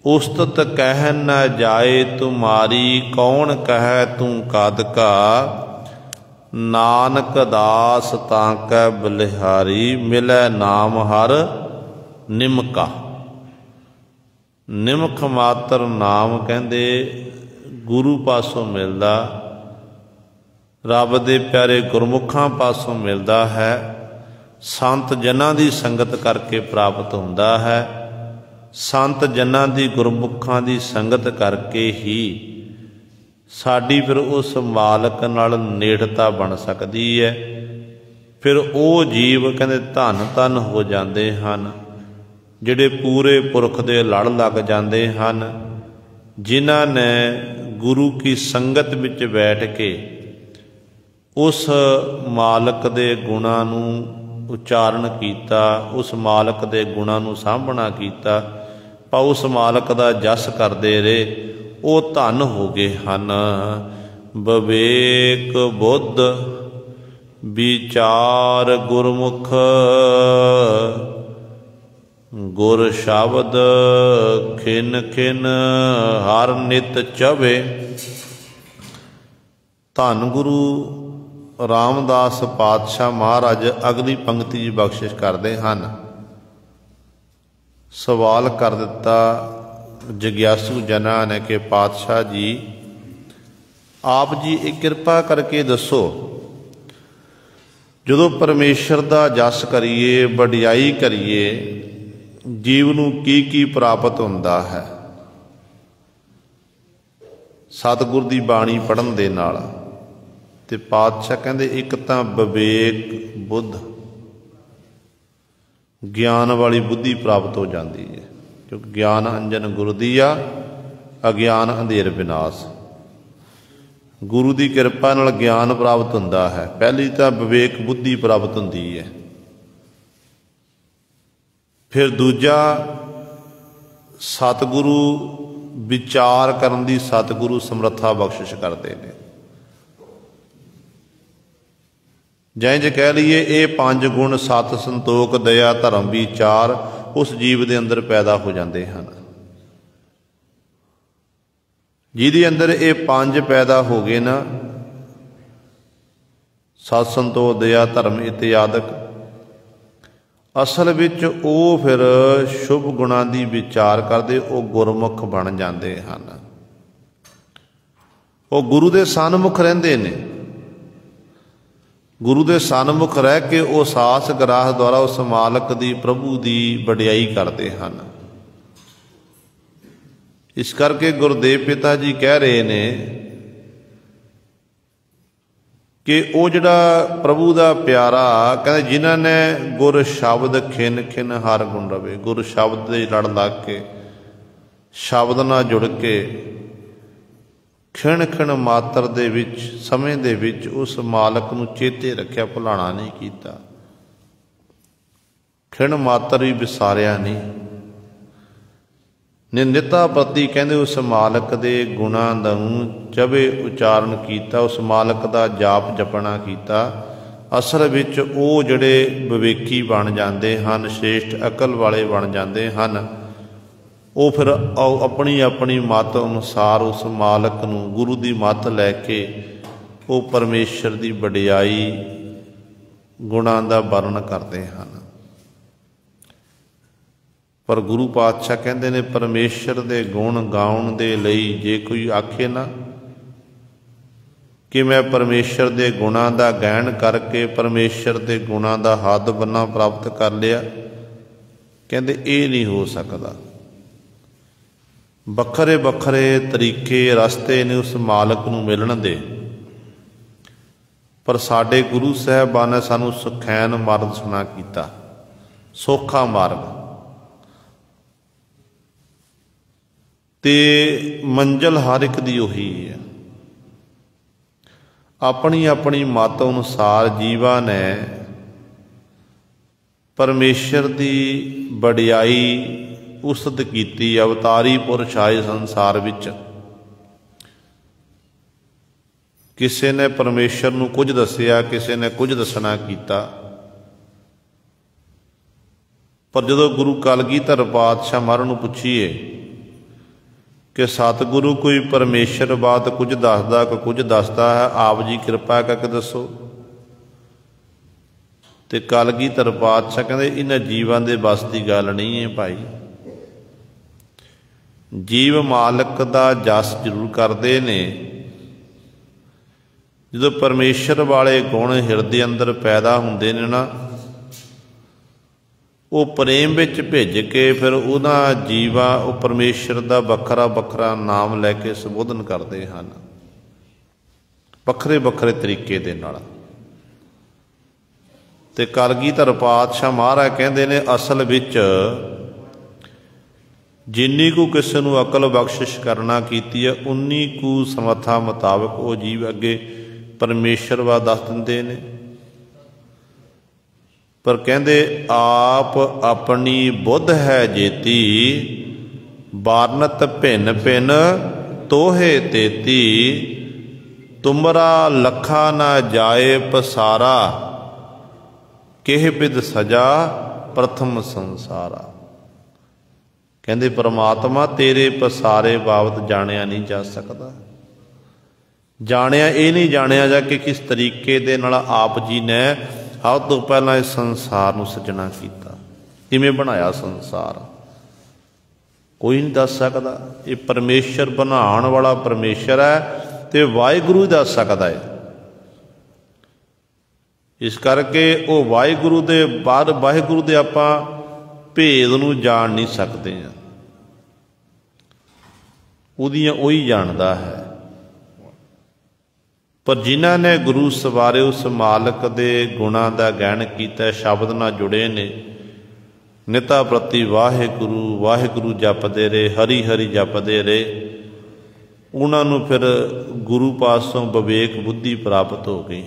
ਉਸਤਤ ਕਹਿ ਨ ਜਾਏ ਤੁਮਾਰੀ, ਕੌਣ ਕਹਿ ਤੂੰ ਕਦ ਕਾ, ਨਾਨਕ ਦਾਸ ਤਾਂ ਕੈ ਬਲਿਹਾਰੀ, ਮਿਲੈ ਨਾਮ ਹਰ ਨਿਮਕਾ। ਨਿਮਖ ਮਾਤਰ ਨਾਮ ਕਹਿੰਦੇ ਗੁਰੂ ਪਾਸੋਂ ਮਿਲਦਾ, ਰੱਬ ਦੇ ਪਿਆਰੇ ਗੁਰਮੁਖਾਂ ਪਾਸੋਂ ਮਿਲਦਾ ਹੈ, ਸੰਤ ਜਨਾਂ ਦੀ ਸੰਗਤ ਕਰਕੇ ਪ੍ਰਾਪਤ ਹੁੰਦਾ ਹੈ। ਸੰਤ ਜਨਾਂ ਦੀ ਗੁਰਮੁਖਾਂ ਦੀ ਸੰਗਤ ਕਰਕੇ ਹੀ ਸਾਡੀ ਫਿਰ ਉਸ ਮਾਲਕ ਨਾਲ ਨੇੜਤਾ ਬਣ ਸਕਦੀ ਹੈ। ਫਿਰ ਉਹ ਜੀਵ ਕਹਿੰਦੇ ਧੰਨ ਧੰਨ ਹੋ ਜਾਂਦੇ ਹਨ ਜਿਹੜੇ ਪੂਰੇ ਪੁਰਖ ਦੇ ਲੜ ਲੱਗ ਜਾਂਦੇ ਹਨ, ਜਿਨ੍ਹਾਂ ਨੇ ਗੁਰੂ ਕੀ ਸੰਗਤ ਵਿੱਚ ਬੈਠ ਕੇ ਉਸ ਮਾਲਕ ਦੇ ਗੁਣਾਂ ਨੂੰ ਉਚਾਰਨ ਕੀਤਾ, ਉਸ ਮਾਲਕ ਦੇ ਗੁਣਾਂ ਨੂੰ ਸਾਂਭਣਾ ਕੀਤਾ, ਪਰ ਉਸ ਮਾਲਕ ਦਾ ਜਸ ਕਰਦੇ ਰਹੇ, ਉਹ ਧੰਨ ਹੋ ਗਏ ਹਨ। ਵਿਵੇਕ ਬੁੱਧ ਵਿਚਾਰ ਗੁਰਮੁਖ, ਗੁਰ ਸ਼ਬਦ ਖਿਨ ਖਿਨ ਹਰ ਨਿਤ ਚਵੇ। ਧੰਨ ਗੁਰੂ ਰਾਮਦਾਸ ਪਾਤਸ਼ਾਹ ਮਹਾਰਾਜ ਅਗਲੀ ਪੰਕਤੀ ਦੀ ਬਖਸ਼ਿਸ਼ ਕਰਦੇ ਹਨ। ਸਵਾਲ ਕਰ ਦਿੱਤਾ ਜਗਿਆਸੂ ਜਨਾਂ ਨੇ ਕਿ ਪਾਤਸ਼ਾਹ ਜੀ, आप जी एक किरपा करके दसो, ਜਦੋਂ परमेश्वर ਦਾ जस करिए वडियाई करिए जीव ਨੂੰ ਕੀ प्राप्त ਹੁੰਦਾ है। सतगुर ਦੀ ਬਾਣੀ ਪੜ੍ਹਨ ਦੇ ਨਾਲ ਤੇ ਪਾਤਸ਼ਾਹ ਕਹਿੰਦੇ ਇੱਕ ਤਾਂ ਵਿਵੇਕ ਬੁੱਧ ਗਿਆਨ ਵਾਲੀ ਬੁੱਧੀ ਪ੍ਰਾਪਤ ਹੋ ਜਾਂਦੀ ਹੈ, ਕਿਉਂਕਿ ਗਿਆਨ ਅੰਜਨ ਗੁਰੂ ਦੀਆ ਅਗਿਆਨ ਅੰਧੇਰ ਵਿਨਾਸ਼। गुरु की कृपा नाल ज्ञान प्राप्त होंदा है। पहली तो विवेक बुद्धि प्राप्त होंदी है, फिर दूजा सतगुरु विचार करन दी सतगुरु समर्था बख्शिश करते हैं। जैं कह लीए ये 5 गुण सत संतोख दया धर्म विचार उस जीव के अंदर पैदा हो जाते हैं। जिहदे अंदर ये 5 पैदा हो गए ना, सत संतोख दया धर्म इत्यादक, असल विच वो फिर शुभ गुणां दी विचार करते वो गुरमुख बन जाते हैं। वो गुरु के सन्मुख रहिंदे ने, गुरु के सन्मुख रह के वो सास ग्राह द्वारा उस मालक की प्रभु की वडियाई करते हैं। इस करके गुरुदेव पिता जी कह रहे ने कि वो जिहड़ा प्रभु का प्यारा कहते जिन्हां ने गुर शब्द खिन खिन हर गुण रवे, गुर शब्द दे लड़ लग के शब्द नाल जुड़ के खिण खिण मात्र दे विच समय दे विच उस मालक नूं चेते रखिया, भुलाणा नहीं कीता, खिण मात्र भी विसारिया नहीं। निंदिता प्रति कहते उस मालक के गुणां दा चवे उचारण किया, उस मालक का जाप जपना किया। असल विच वो जिहड़े विवेकी बन जाते हैं, श्रेष्ठ अकल वाले बन जाते हैं, वो फिर अपनी अपनी मत अनुसार उस मालक नूं गुरु की मत लैके वो परमेश्वर की वडियाई गुणां दा वर्णन करते हैं। पर गुरु पातशाह कहते ने परमेश्वर के गुण गाउण दे लई जे कोई आखे ना कि मैं परमेश्वर के गुणां दा गैन करके परमेश्वर के गुणां दा हद बन्ना प्राप्त कर लिया, कहते ये नहीं हो सकता। बखरे बखरे तरीके रस्ते ने उस मालक नूं मिलण दे, पर साडे गुरु साहिबान ने सानू सुखैन मार्ग सुना कीता, सौखा मार्ग ते मंजिल हर एक दी उही है। अपनी अपनी मत अनुसार जीवा ने परमेश्वर की वडियाई उस्तत कीती, अवतारी पुरुष आए संसार विच। किसी ने परमेश्वर नूं कुछ दसिया, किसी ने कुछ दसना कीता, पर जदों गुरु कलगीधर पातशाह महाराज नूं पुछीए कि सतगुरु कोई परमेश्वर बात कुछ दसदा कि कुछ दसदा है, आप जी कृपा करके दसो। तो कलगीधर पातशाह कहते इन्हां जीवां दे बस की गल नहीं है भाई। जीव मालक का जस जरूर करते ने, जो परमेश्वर वाले गुण हिरदे अंदर पैदा होंदे ने ना, वो प्रेम विच भेज के फिर उन्हां जीवां वो परमेश्वर का वखरा वखरा नाम लैके संबोधन करते हैं, वखरे वखरे तरीके दे नाल। ते कलगीधर पातशाह महाराज कहते ने असल विच जिन्नी को किसी नूं अकल बख्शिश करना कीती है, उन्नी को समर्था मुताबिक वो जीव अगे परमेश्वर वा दस दिंदे ने। पर कहते आप अपनी बुद्ध है जेती, बारनत भिन्न भिन्न तोहे तेती, तुमरा लखा ना जाए पसारा, केह बिद सजा प्रथम संसारा। कहते परमात्मा तेरे पसारे बाबत जानिया नहीं जा सकता। जानिया ये नहीं जानिया जा कि किस तरीके दे नाल आप जी ने सब तो पहला इस संसार नूं सृजना कीता, किवें बनाया संसार, कोई नहीं दस सकता। ये परमेश्वर बनाने वाला परमेश्वर है, ਤੇ ਵਾਹਿਗੁਰੂ ਹੀ ਦੱਸ ਸਕਦਾ ਹੈ। ਇਸ ਕਰਕੇ ਉਹ ਵਾਹਿਗੁਰੂ ਦੇ ਬਾਅਦ ਵਾਹਿਗੁਰੂ ਦੇ ਆਪਾਂ ਭੇਦ ਨੂੰ ਜਾਣ ਨਹੀਂ ਸਕਦੇ ਹਾਂ, ਉਹਦੀਆਂ ਉਹੀ ਜਾਣਦਾ ਹੈ। ਪਰ ਜਿਨ੍ਹਾਂ ਨੇ ਗੁਰੂ ਸਵਾਰੇ ਉਸ ਮਾਲਕ ਦੇ ਗੁਣਾਂ ਦਾ ਗਹਿਣ ਕੀਤਾ, ਸ਼ਬਦ ਨਾਲ ਜੁੜੇ ਨੇ, ਨਿਤਾ ਪ੍ਰਤੀ ਵਾਹਿਗੁਰੂ ਵਾਹਿਗੁਰੂ ਜਪਦੇ ਰਹੇ, ਹਰੀ ਹਰੀ ਜਪਦੇ ਰਹੇ, ਉਹਨਾਂ ਨੂੰ ਫਿਰ ਗੁਰੂ ਪਾਸੋਂ ਵਿਵੇਕ ਬੁੱਧੀ ਪ੍ਰਾਪਤ ਹੋ ਗਈ।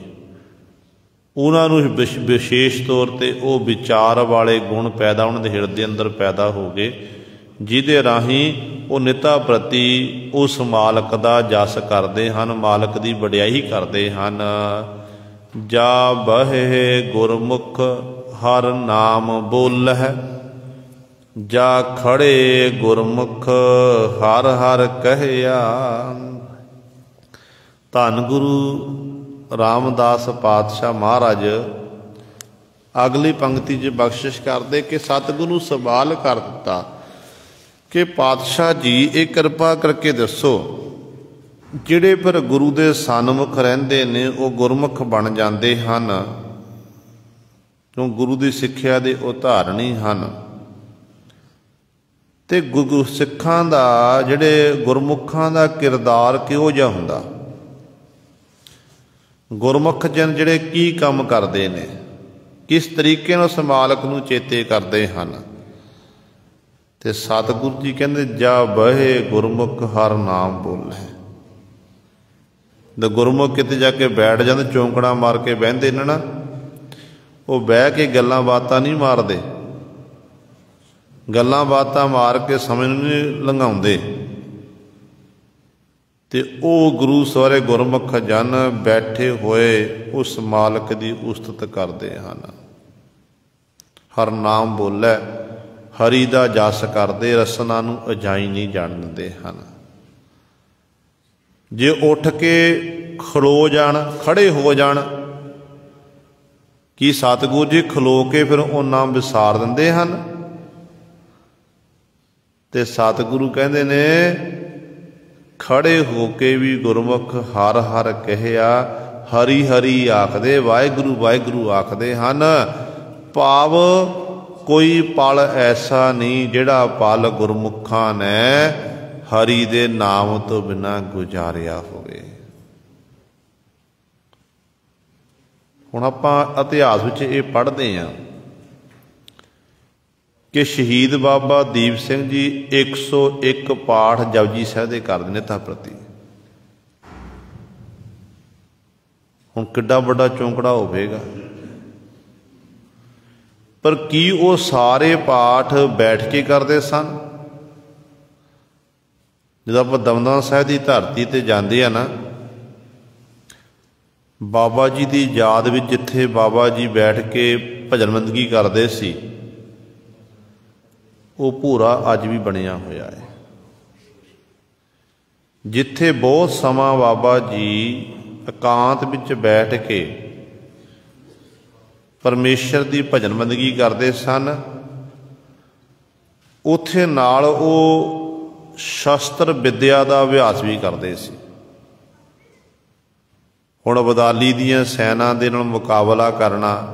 ਉਹਨਾਂ ਨੂੰ ਵਿਸ਼ੇਸ਼ ਤੌਰ 'ਤੇ ਉਹ ਵਿਚਾਰ ਵਾਲੇ ਗੁਣ ਪੈਦਾ ਉਹਨਾਂ ਦੇ ਹਿਰਦੇ ਅੰਦਰ ਪੈਦਾ ਹੋ ਗਏ, ਜਿਹਦੇ ਰਾਹੀਂ ਉਹ ਨਿਤਾ ਪ੍ਰਤੀ ਉਸ ਮਾਲਕ ਦਾ ਜਸ ਕਰਦੇ ਹਨ, ਮਾਲਕ ਦੀ ਵਡਿਆਈ ਕਰਦੇ ਹਨ। ਜਾ ਬਹਿ ਗੁਰਮੁਖ ਹਰ ਨਾਮ ਬੋਲਹਿ, ਜਾ ਖੜੇ ਗੁਰਮੁਖ ਹਰ ਹਰ ਕਹਿਆ। ਧੰਨ ਗੁਰੂ ਰਾਮਦਾਸ ਪਾਤਸ਼ਾਹ ਮਹਾਰਾਜ ਅਗਲੀ ਪੰਕਤੀ 'ਚ ਬਖਸ਼ਿਸ਼ ਕਰਦੇ ਕਿ ਸਤਿਗੁਰੂ ਨੂੰ ਸਵਾਲ ਕਰ ਦਿੱਤਾ ਕਿ ਪਾਤਸ਼ਾਹ ਜੀ ਇਹ ਕਿਰਪਾ ਕਰਕੇ ਦੱਸੋ, ਜਿਹੜੇ ਫਿਰ ਗੁਰੂ ਦੇ ਸਨਮੁਖ ਰਹਿੰਦੇ ਨੇ ਉਹ ਗੁਰਮੁਖ ਬਣ ਜਾਂਦੇ ਹਨ, ਕਿਉਂ ਗੁਰੂ ਦੀ ਸਿੱਖਿਆ ਦੇ ਉਹ ਧਾਰਨੀ ਹਨ। ਤੇ ਸਿੱਖਾਂ ਦਾ, ਜਿਹੜੇ ਗੁਰਮੁਖਾਂ ਦਾ ਕਿਰਦਾਰ ਕਿਹੋ ਜਿਹਾ ਹੁੰਦਾ, ਗੁਰਮੁਖ ਜਨ ਜਿਹੜੇ ਕੀ ਕੰਮ ਕਰਦੇ ਨੇ, ਕਿਸ ਤਰੀਕੇ ਨਾਲ ਉਸ ਮਾਲਕ ਨੂੰ ਚੇਤੇ ਕਰਦੇ ਹਨ। ਤੇ ਸਤਿਗੁਰੂ ਜੀ ਕਹਿੰਦੇ ਜਾ ਬਹਿ ਗੁਰਮੁਖ ਹਰ ਨਾਮ ਬੋਲੇ। ਤੇ ਗੁਰਮੁਖ ਕਿਤੇ ਜਾ ਕੇ ਬੈਠ ਜਾਂਦੇ, ਚੌਂਕੜਾ ਮਾਰ ਕੇ ਬਹਿੰਦੇ ਨੇ ਨਾ, ਉਹ ਬਹਿ ਕੇ ਗੱਲਾਂ ਬਾਤਾਂ ਨਹੀਂ ਮਾਰਦੇ, ਗੱਲਾਂ ਬਾਤਾਂ ਮਾਰ ਕੇ ਸਮੇਂ ਨੂੰ ਨਹੀਂ ਲੰਘਾਉਂਦੇ। ਤੇ ਉਹ ਗੁਰੂ ਸਵਾਰੇ ਗੁਰਮੁਖ ਜਨ ਬੈਠੇ ਹੋਏ ਉਸ ਮਾਲਕ ਦੀ ਉਸਤਤ ਕਰਦੇ ਹਨ, ਹਰ ਨਾਮ ਬੋਲੇ, ਹਰੀ ਦਾ ਜਸ ਕਰਦੇ, ਰਸਨਾ ਨੂੰ ਅਜਾਈ ਨਹੀਂ ਜਾਣ ਦਿੰਦੇ ਹਨ। ਜੇ ਉੱਠ ਕੇ ਖਲੋ ਜਾਣ, ਖੜੇ ਹੋ ਜਾਣ, ਕੀ ਸਤਿਗੁਰੂ ਜੀ ਖਲੋ ਕੇ ਫਿਰ ਉਹ ਨਾਮ ਵਿਸਾਰ ਦਿੰਦੇ ਹਨ? ਤੇ ਸਤਿਗੁਰੂ ਕਹਿੰਦੇ ਨੇ ਖੜੇ ਹੋ ਕੇ ਵੀ ਗੁਰਮੁਖ ਹਰ ਹਰ ਕਹਿਆ, ਹਰੀ ਹਰੀ ਆਖਦੇ, ਵਾਹਿਗੁਰੂ ਵਾਹਿਗੁਰੂ ਆਖਦੇ ਹਨ। ਭਾਵ ਕੋਈ ਪਲ ਐਸਾ ਨਹੀਂ ਜਿਹੜਾ ਪਲ ਗੁਰਮੁਖਾਂ ਨੇ ਹਰੀ ਦੇ ਨਾਮ ਤੋਂ ਬਿਨਾਂ ਗੁਜ਼ਾਰਿਆ ਹੋਵੇ। ਹੁਣ ਆਪਾਂ ਇਤਿਹਾਸ ਵਿੱਚ ਇਹ ਪੜ੍ਹਦੇ ਹਾਂ ਕਿ ਸ਼ਹੀਦ ਬਾਬਾ ਦੀਪ ਸਿੰਘ ਜੀ 101 ਪਾਠ ਜਪਜੀ ਸਾਹਿਬ ਦੇ ਕਰਦੇ ਨੇ ਤਾਂ ਪ੍ਰਤੀ। ਹੁਣ ਕਿੱਡਾ ਵੱਡਾ ਚੌਂਕੜਾ ਹੋਵੇਗਾ, ਪਰ ਕੀ ਉਹ ਸਾਰੇ ਪਾਠ ਬੈਠ ਕੇ ਕਰਦੇ ਸਨ? ਜਦੋਂ ਆਪਾਂ ਦਮਦਮਾ ਸਾਹਿਬ ਦੀ ਧਰਤੀ ਤੇ ਜਾਂਦੇ ਆ ਨਾ, ਬਾਬਾ ਜੀ ਦੀ ਯਾਦ ਵਿੱਚ ਜਿੱਥੇ ਬਾਬਾ ਜੀ ਬੈਠ ਕੇ ਭਜਨ ਬੰਦਗੀ ਕਰਦੇ ਸੀ, ਉਹ ਭੂਰਾ ਅੱਜ ਵੀ ਬਣਿਆ ਹੋਇਆ ਹੈ। ਜਿੱਥੇ ਬਹੁਤ ਸਮਾਂ ਬਾਬਾ ਜੀ ਇਕਾਂਤ ਵਿੱਚ ਬੈਠ ਕੇ ਪਰਮੇਸ਼ਰ ਦੀ ਭਜਨ ਬੰਦਗੀ ਕਰਦੇ ਸਨ, ਉੱਥੇ ਨਾਲ ਉਹ ਸ਼ਸਤਰ ਵਿੱਦਿਆ ਦਾ ਅਭਿਆਸ ਵੀ ਕਰਦੇ ਸੀ। ਹੁਣ ਅਬਦਾਲੀ ਦੀਆਂ ਸੈਨਾ ਦੇ ਨਾਲ ਮੁਕਾਬਲਾ ਕਰਨਾ,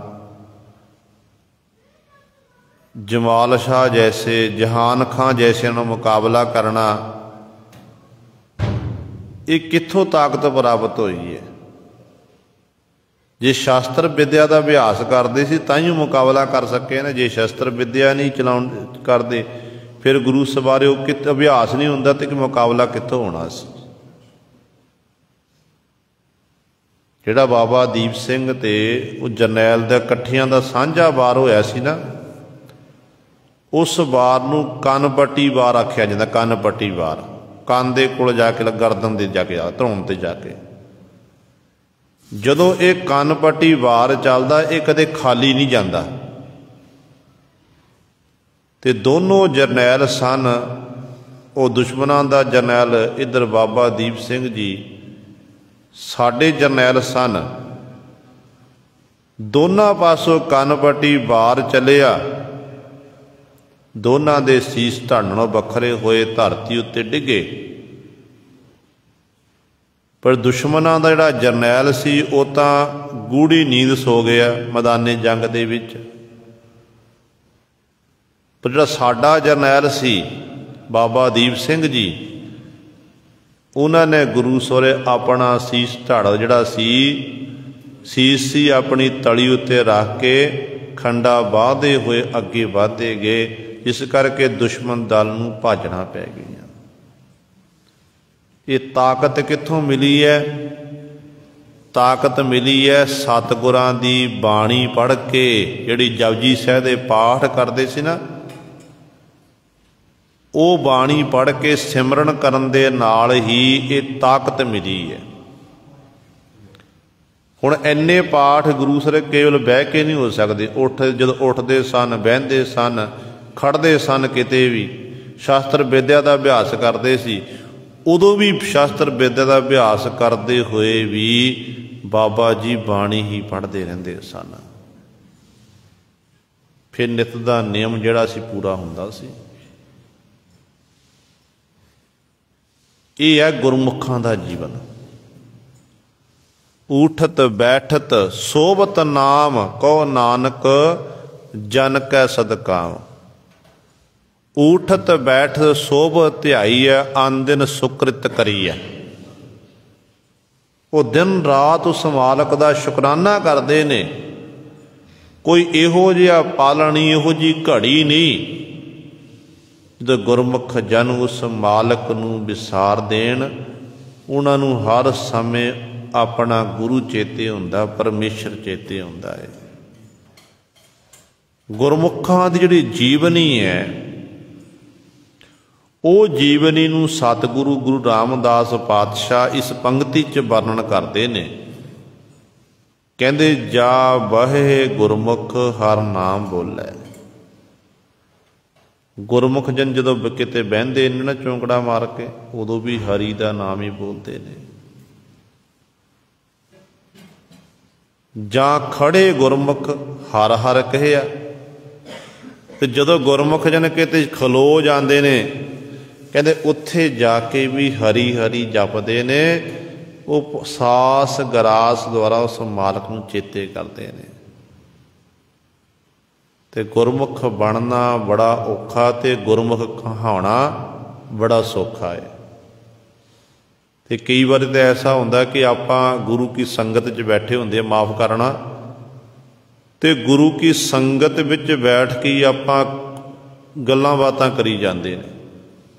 ਜਮਾਲ ਸ਼ਾਹ ਜੈਸੇ, ਜਹਾਨ ਖਾਂ ਜੈਸੇ ਨਾਲ ਮੁਕਾਬਲਾ ਕਰਨਾ, ਇਹ ਕਿੱਥੋਂ ਤਾਕਤ ਪ੍ਰਾਪਤ ਹੋਈ ਹੈ? ਜੇ ਸ਼ਸਤਰ ਵਿੱਦਿਆ ਦਾ ਅਭਿਆਸ ਕਰਦੇ ਸੀ ਤਾਂ ਹੀ ਉਹ ਮੁਕਾਬਲਾ ਕਰ ਸਕੇ ਨਾ। ਜੇ ਸ਼ਸਤਰ ਵਿੱਦਿਆ ਨਹੀਂ ਕਰਦੇ, ਫਿਰ ਗੁਰੂ ਸਵਾਰੇ ਉਹ ਅਭਿਆਸ ਨਹੀਂ ਹੁੰਦਾ ਤੇ ਕਿ ਮੁਕਾਬਲਾ ਕਿੱਥੋਂ ਹੋਣਾ ਸੀ? ਜਿਹੜਾ ਬਾਬਾ ਦੀਪ ਸਿੰਘ ਤੇ ਉਹ ਜਰਨੈਲ ਦਾ ਇਕੱਠਿਆਂ ਦਾ ਸਾਂਝਾ ਵਾਰ ਹੋਇਆ ਸੀ ਨਾ, ਉਸ ਵਾਰ ਨੂੰ ਕੰਨ ਪੱਟੀ ਵਾਰ ਆਖਿਆ ਜਾਂਦਾ। ਕੰਨ ਪੱਟੀ ਵਾਰ, ਕੰਨ ਦੇ ਕੋਲ ਜਾ ਕੇ, ਗਰਦਨ ਦੇ ਜਾ ਕੇ, ਧੌਣ ਤੇ ਜਾ ਕੇ ਜਦੋਂ ਇਹ ਕੰਨ ਪੱਟੀ ਵਾਰ ਚੱਲਦਾ, ਇਹ ਕਦੇ ਖਾਲੀ ਨਹੀਂ ਜਾਂਦਾ। ਤੇ ਦੋਨੋਂ ਜਰਨੈਲ ਸਨ, ਉਹ ਦੁਸ਼ਮਣਾਂ ਦਾ ਜਰਨੈਲ ਇੱਧਰ ਬਾਬਾ ਦੀਪ ਸਿੰਘ ਜੀ, ਸਾਡੇ ਜਰਨੈਲ ਸਨ। ਦੋਨਾਂ ਪਾਸੋਂ ਕੰਨ ਪੱਟੀ ਵਾਰ ਚੱਲਿਆ, ਦੋਨਾਂ ਦੇ ਸੀਸ ਢਾਣੋਂ ਵੱਖਰੇ ਹੋਏ ਧਰਤੀ ਉੱਤੇ ਡਿੱਗੇ। पर दुश्मनां दा जिहड़ा जरनैल सी वो तां गूढ़ी नींद सो गया मैदाने जंग दे विच। पर जिहड़ा साडा जरनैल सी बाबा दीप सिंह जी, उन्होंने गुरु सोरे अपना सीस ढाड़ जिहड़ा सीस सी अपनी तली उत्ते रख के खंडा बाहते हुए अगे वधदे गए, जिस करके दुश्मन दल नूं भाजना पै गई। ये ताकत कित्थों मिली है? ताकत मिली है सतगुरां दी बाणी पढ़ के, जिहड़ी जपजी साहिब दे पाठ करते सी ना, वो बाणी पढ़ के सिमरन करन दे नाल ही ये ताकत मिली है। हुण इन्ने पाठ गुरु सर केवल बह के नहीं हो सकते, जदों उठते सन, बहते सन, खड़ते सन, किते भी शास्त्र विद्या का अभ्यास करते सी, उदों भी शास्त्र विद्या का अभ्यास करते हुए भी बाबा जी बाणी ही पढ़ते रहंदे सन। फिर नित का नियम जिहड़ा सी पूरा हुंदा सी। ये है गुरमुखां दा जीवन। उठत बैठत सोबत नाम, कहो नानक जन कै सदकाम। उठत बैठ सोभ ध्याई है, आन दिन सुकृत करी है। वो दिन रात उस मालक का शुकराना करते ने। कोई इहो जिहा पल नहीं, इहो जी घड़ी नहीं जो गुरमुख जन उस मालक नूं विसार देण। उन्हां नूं हर समय अपना गुरु चेते हुंदा, परमेश्वर चेते हुंदा है। गुरमुखां दी जिहड़ी जीवनी है, वो जीवनी नूं सतगुरु गुरु रामदास पातशाह इस पंक्ति च वर्णन करते ने। कहंदे जा बहे गुरमुख हर नाम बोलै। गुरमुख जन जदों किते बहिंदे ने ना चौंकड़ा मार के, उदों भी हरि का नाम ही बोलते ने। जां खड़े गुरमुख हर हर कहिया। ते जदों गुरमुख जन किते खलो जाते ने, कहते उत्थे जाके भी हरी हरी जपते ने। वो सास गरास द्वारा उस मालक नूं चेते करते हैं। ते गुरमुख बनना बड़ा औखा, ते गुरमुख कहाउणा बड़ा सौखा है। ते कई बार तो ऐसा होंदा कि आपां गुरु की संगत च बैठे होंदे, माफ़ करना, ते गुरु की संगत विच बैठ के आपां गल्लां बातां करी जांदे ने।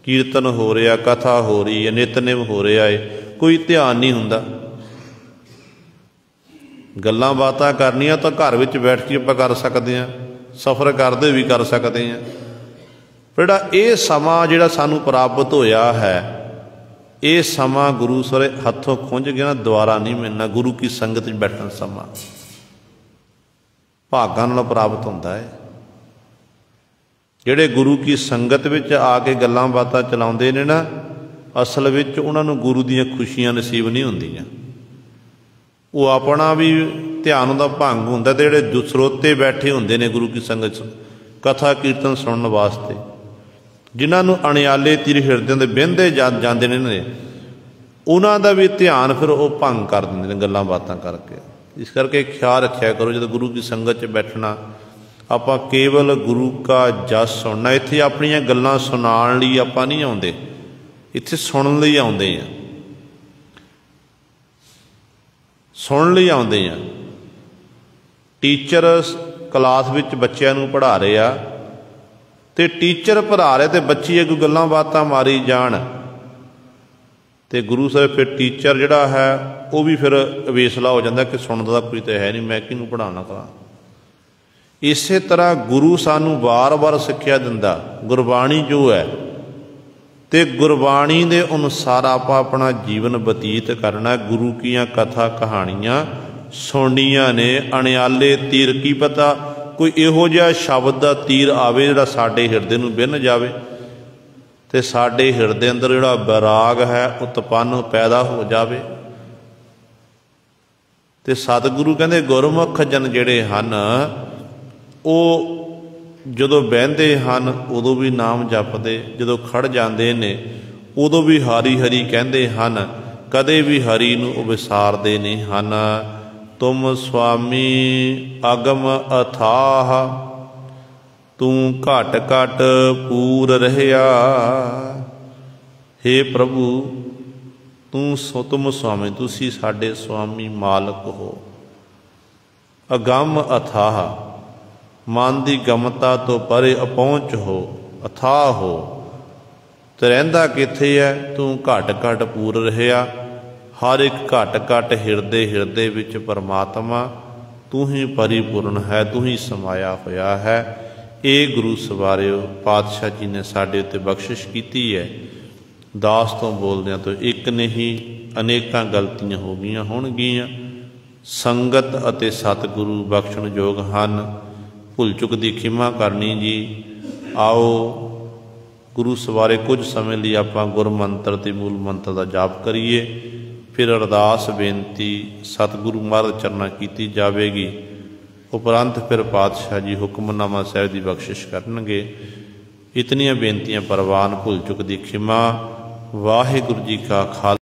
कीर्तन हो रहा, कथा हो रही है, नितनेम हो रहा है, कोई ध्यान नहीं हुंदा। गल्लां बातां करनियां तो घर विच बैठ के आपां कर सकते हैं, सफ़र करते भी कर सकते हैं। पर ये समा जिहड़ा सानू प्राप्त होया है, ये समा गुरु सरे हथों खुंझ गया ना, दोबारा नहीं मिलना। गुरु की संगत में बैठन समा भागां नाल प्राप्त होंदा है। जिहड़े गुरु की संगत विच आके गल्लां बातां चलाउंदे ने ना, असल विच उन्हां नूं गुरु दीयां खुशियां नसीब नहीं हुंदियां। वो अपना भी ध्यान उहदा भंग हुंदा, ते जिहड़े स्रोते बैठे हुंदे ने गुरु की संगत कथा कीर्तन सुनने वास्ते, जिन्हां नूं अणियाले तीर हिरदे दे बहिंदे जांदे ने, उन्हां दा भी ध्यान फिर वो भंग कर दिंदे ने गल्लां बातां करके। इस करके ख्याल रखिया करो, जब गुरु की संगत च बैठना, आपां केवल गुरु का जस सुनना। इत्थे अपणियां गल्लां सुनाउण लई आपां नहीं आउंदे, इत्थे सुणन लई आउंदे आ, सुणन लई आउंदे आ। टीचर क्लास विच बच्चिआं नूं पढ़ा रहे आ, ते टीचर पढ़ा रहे ते बच्चे अगों गल्लां बातां मारी जाण, ते गुरु साहब फिर टीचर जिहड़ा है वो भी फिर अवेसला हो जाता कि सुनदा कोई तो है नहीं, मैं किहनूं पढ़ाना करा। इस तरह गुरु सानू बार बार सिक्ख्या दिंदा, गुरबाणी जो है, ते गुरबाणी के अनुसार आप अपना जीवन बतीत करना। गुरु कीयां कथा कहानियां सुनिया ने, अणियाले तीर, की पता कोई इहो जिहा शब्द का तीर आवे जिहड़ा साडे हिरदे नूं बिन्न जावे, ते साडे हिरदे अंदर जिहड़ा वैराग है उत्पन्न पैदा हो जावे। ते सतगुरु कहंदे गुरमुख जन जिहड़े हन, वो जदों बहिंदे हन उदों भी नाम जपदे, जदों खड़ जांदे ने उदों भी हरी हरी कहंदे हन। कदे भी हरि नूं विसारदे नहीं हन। तुम स्वामी अगम अथाह, तू घट घट पूर रहिया। हे प्रभु तुम स्वामी, तुसी साडे स्वामी मालक हो। अगम अथाह, मन की गमता तो परे अपहुँच हो, अथाह हो। ते रहिंदा किथे है? तू घट घट पूर रहिया। हर एक घट घट हिरदे हिरदे विच परमात्मा तू ही परिपूर्ण है, तू ही समाया होया है। ये गुरु सवारियो पातशाह जी ने साडे उत्ते बख्शिश कीती है। दास तो बोलदियां तो एक नहीं अनेकां गलतियां हो गईयां होणगीयां। संगत अते सतगुरु बख्शण योग हन। भुल चुक की खिमा करनी जी। आओ गुरु सवारे कुछ समय लिए आपां गुर मंत्र ते मूल मंत्र का जाप करिए, फिर अरदास बेनती सतगुरु महाराज चरना की जाएगी। उपरंत फिर पातशाह जी हुक्मनामा साहिब की बख्शिश करनगे। इतनियां बेनतियां परवान, भुल चुक की खिमा। वाहिगुरू जी का खालसा।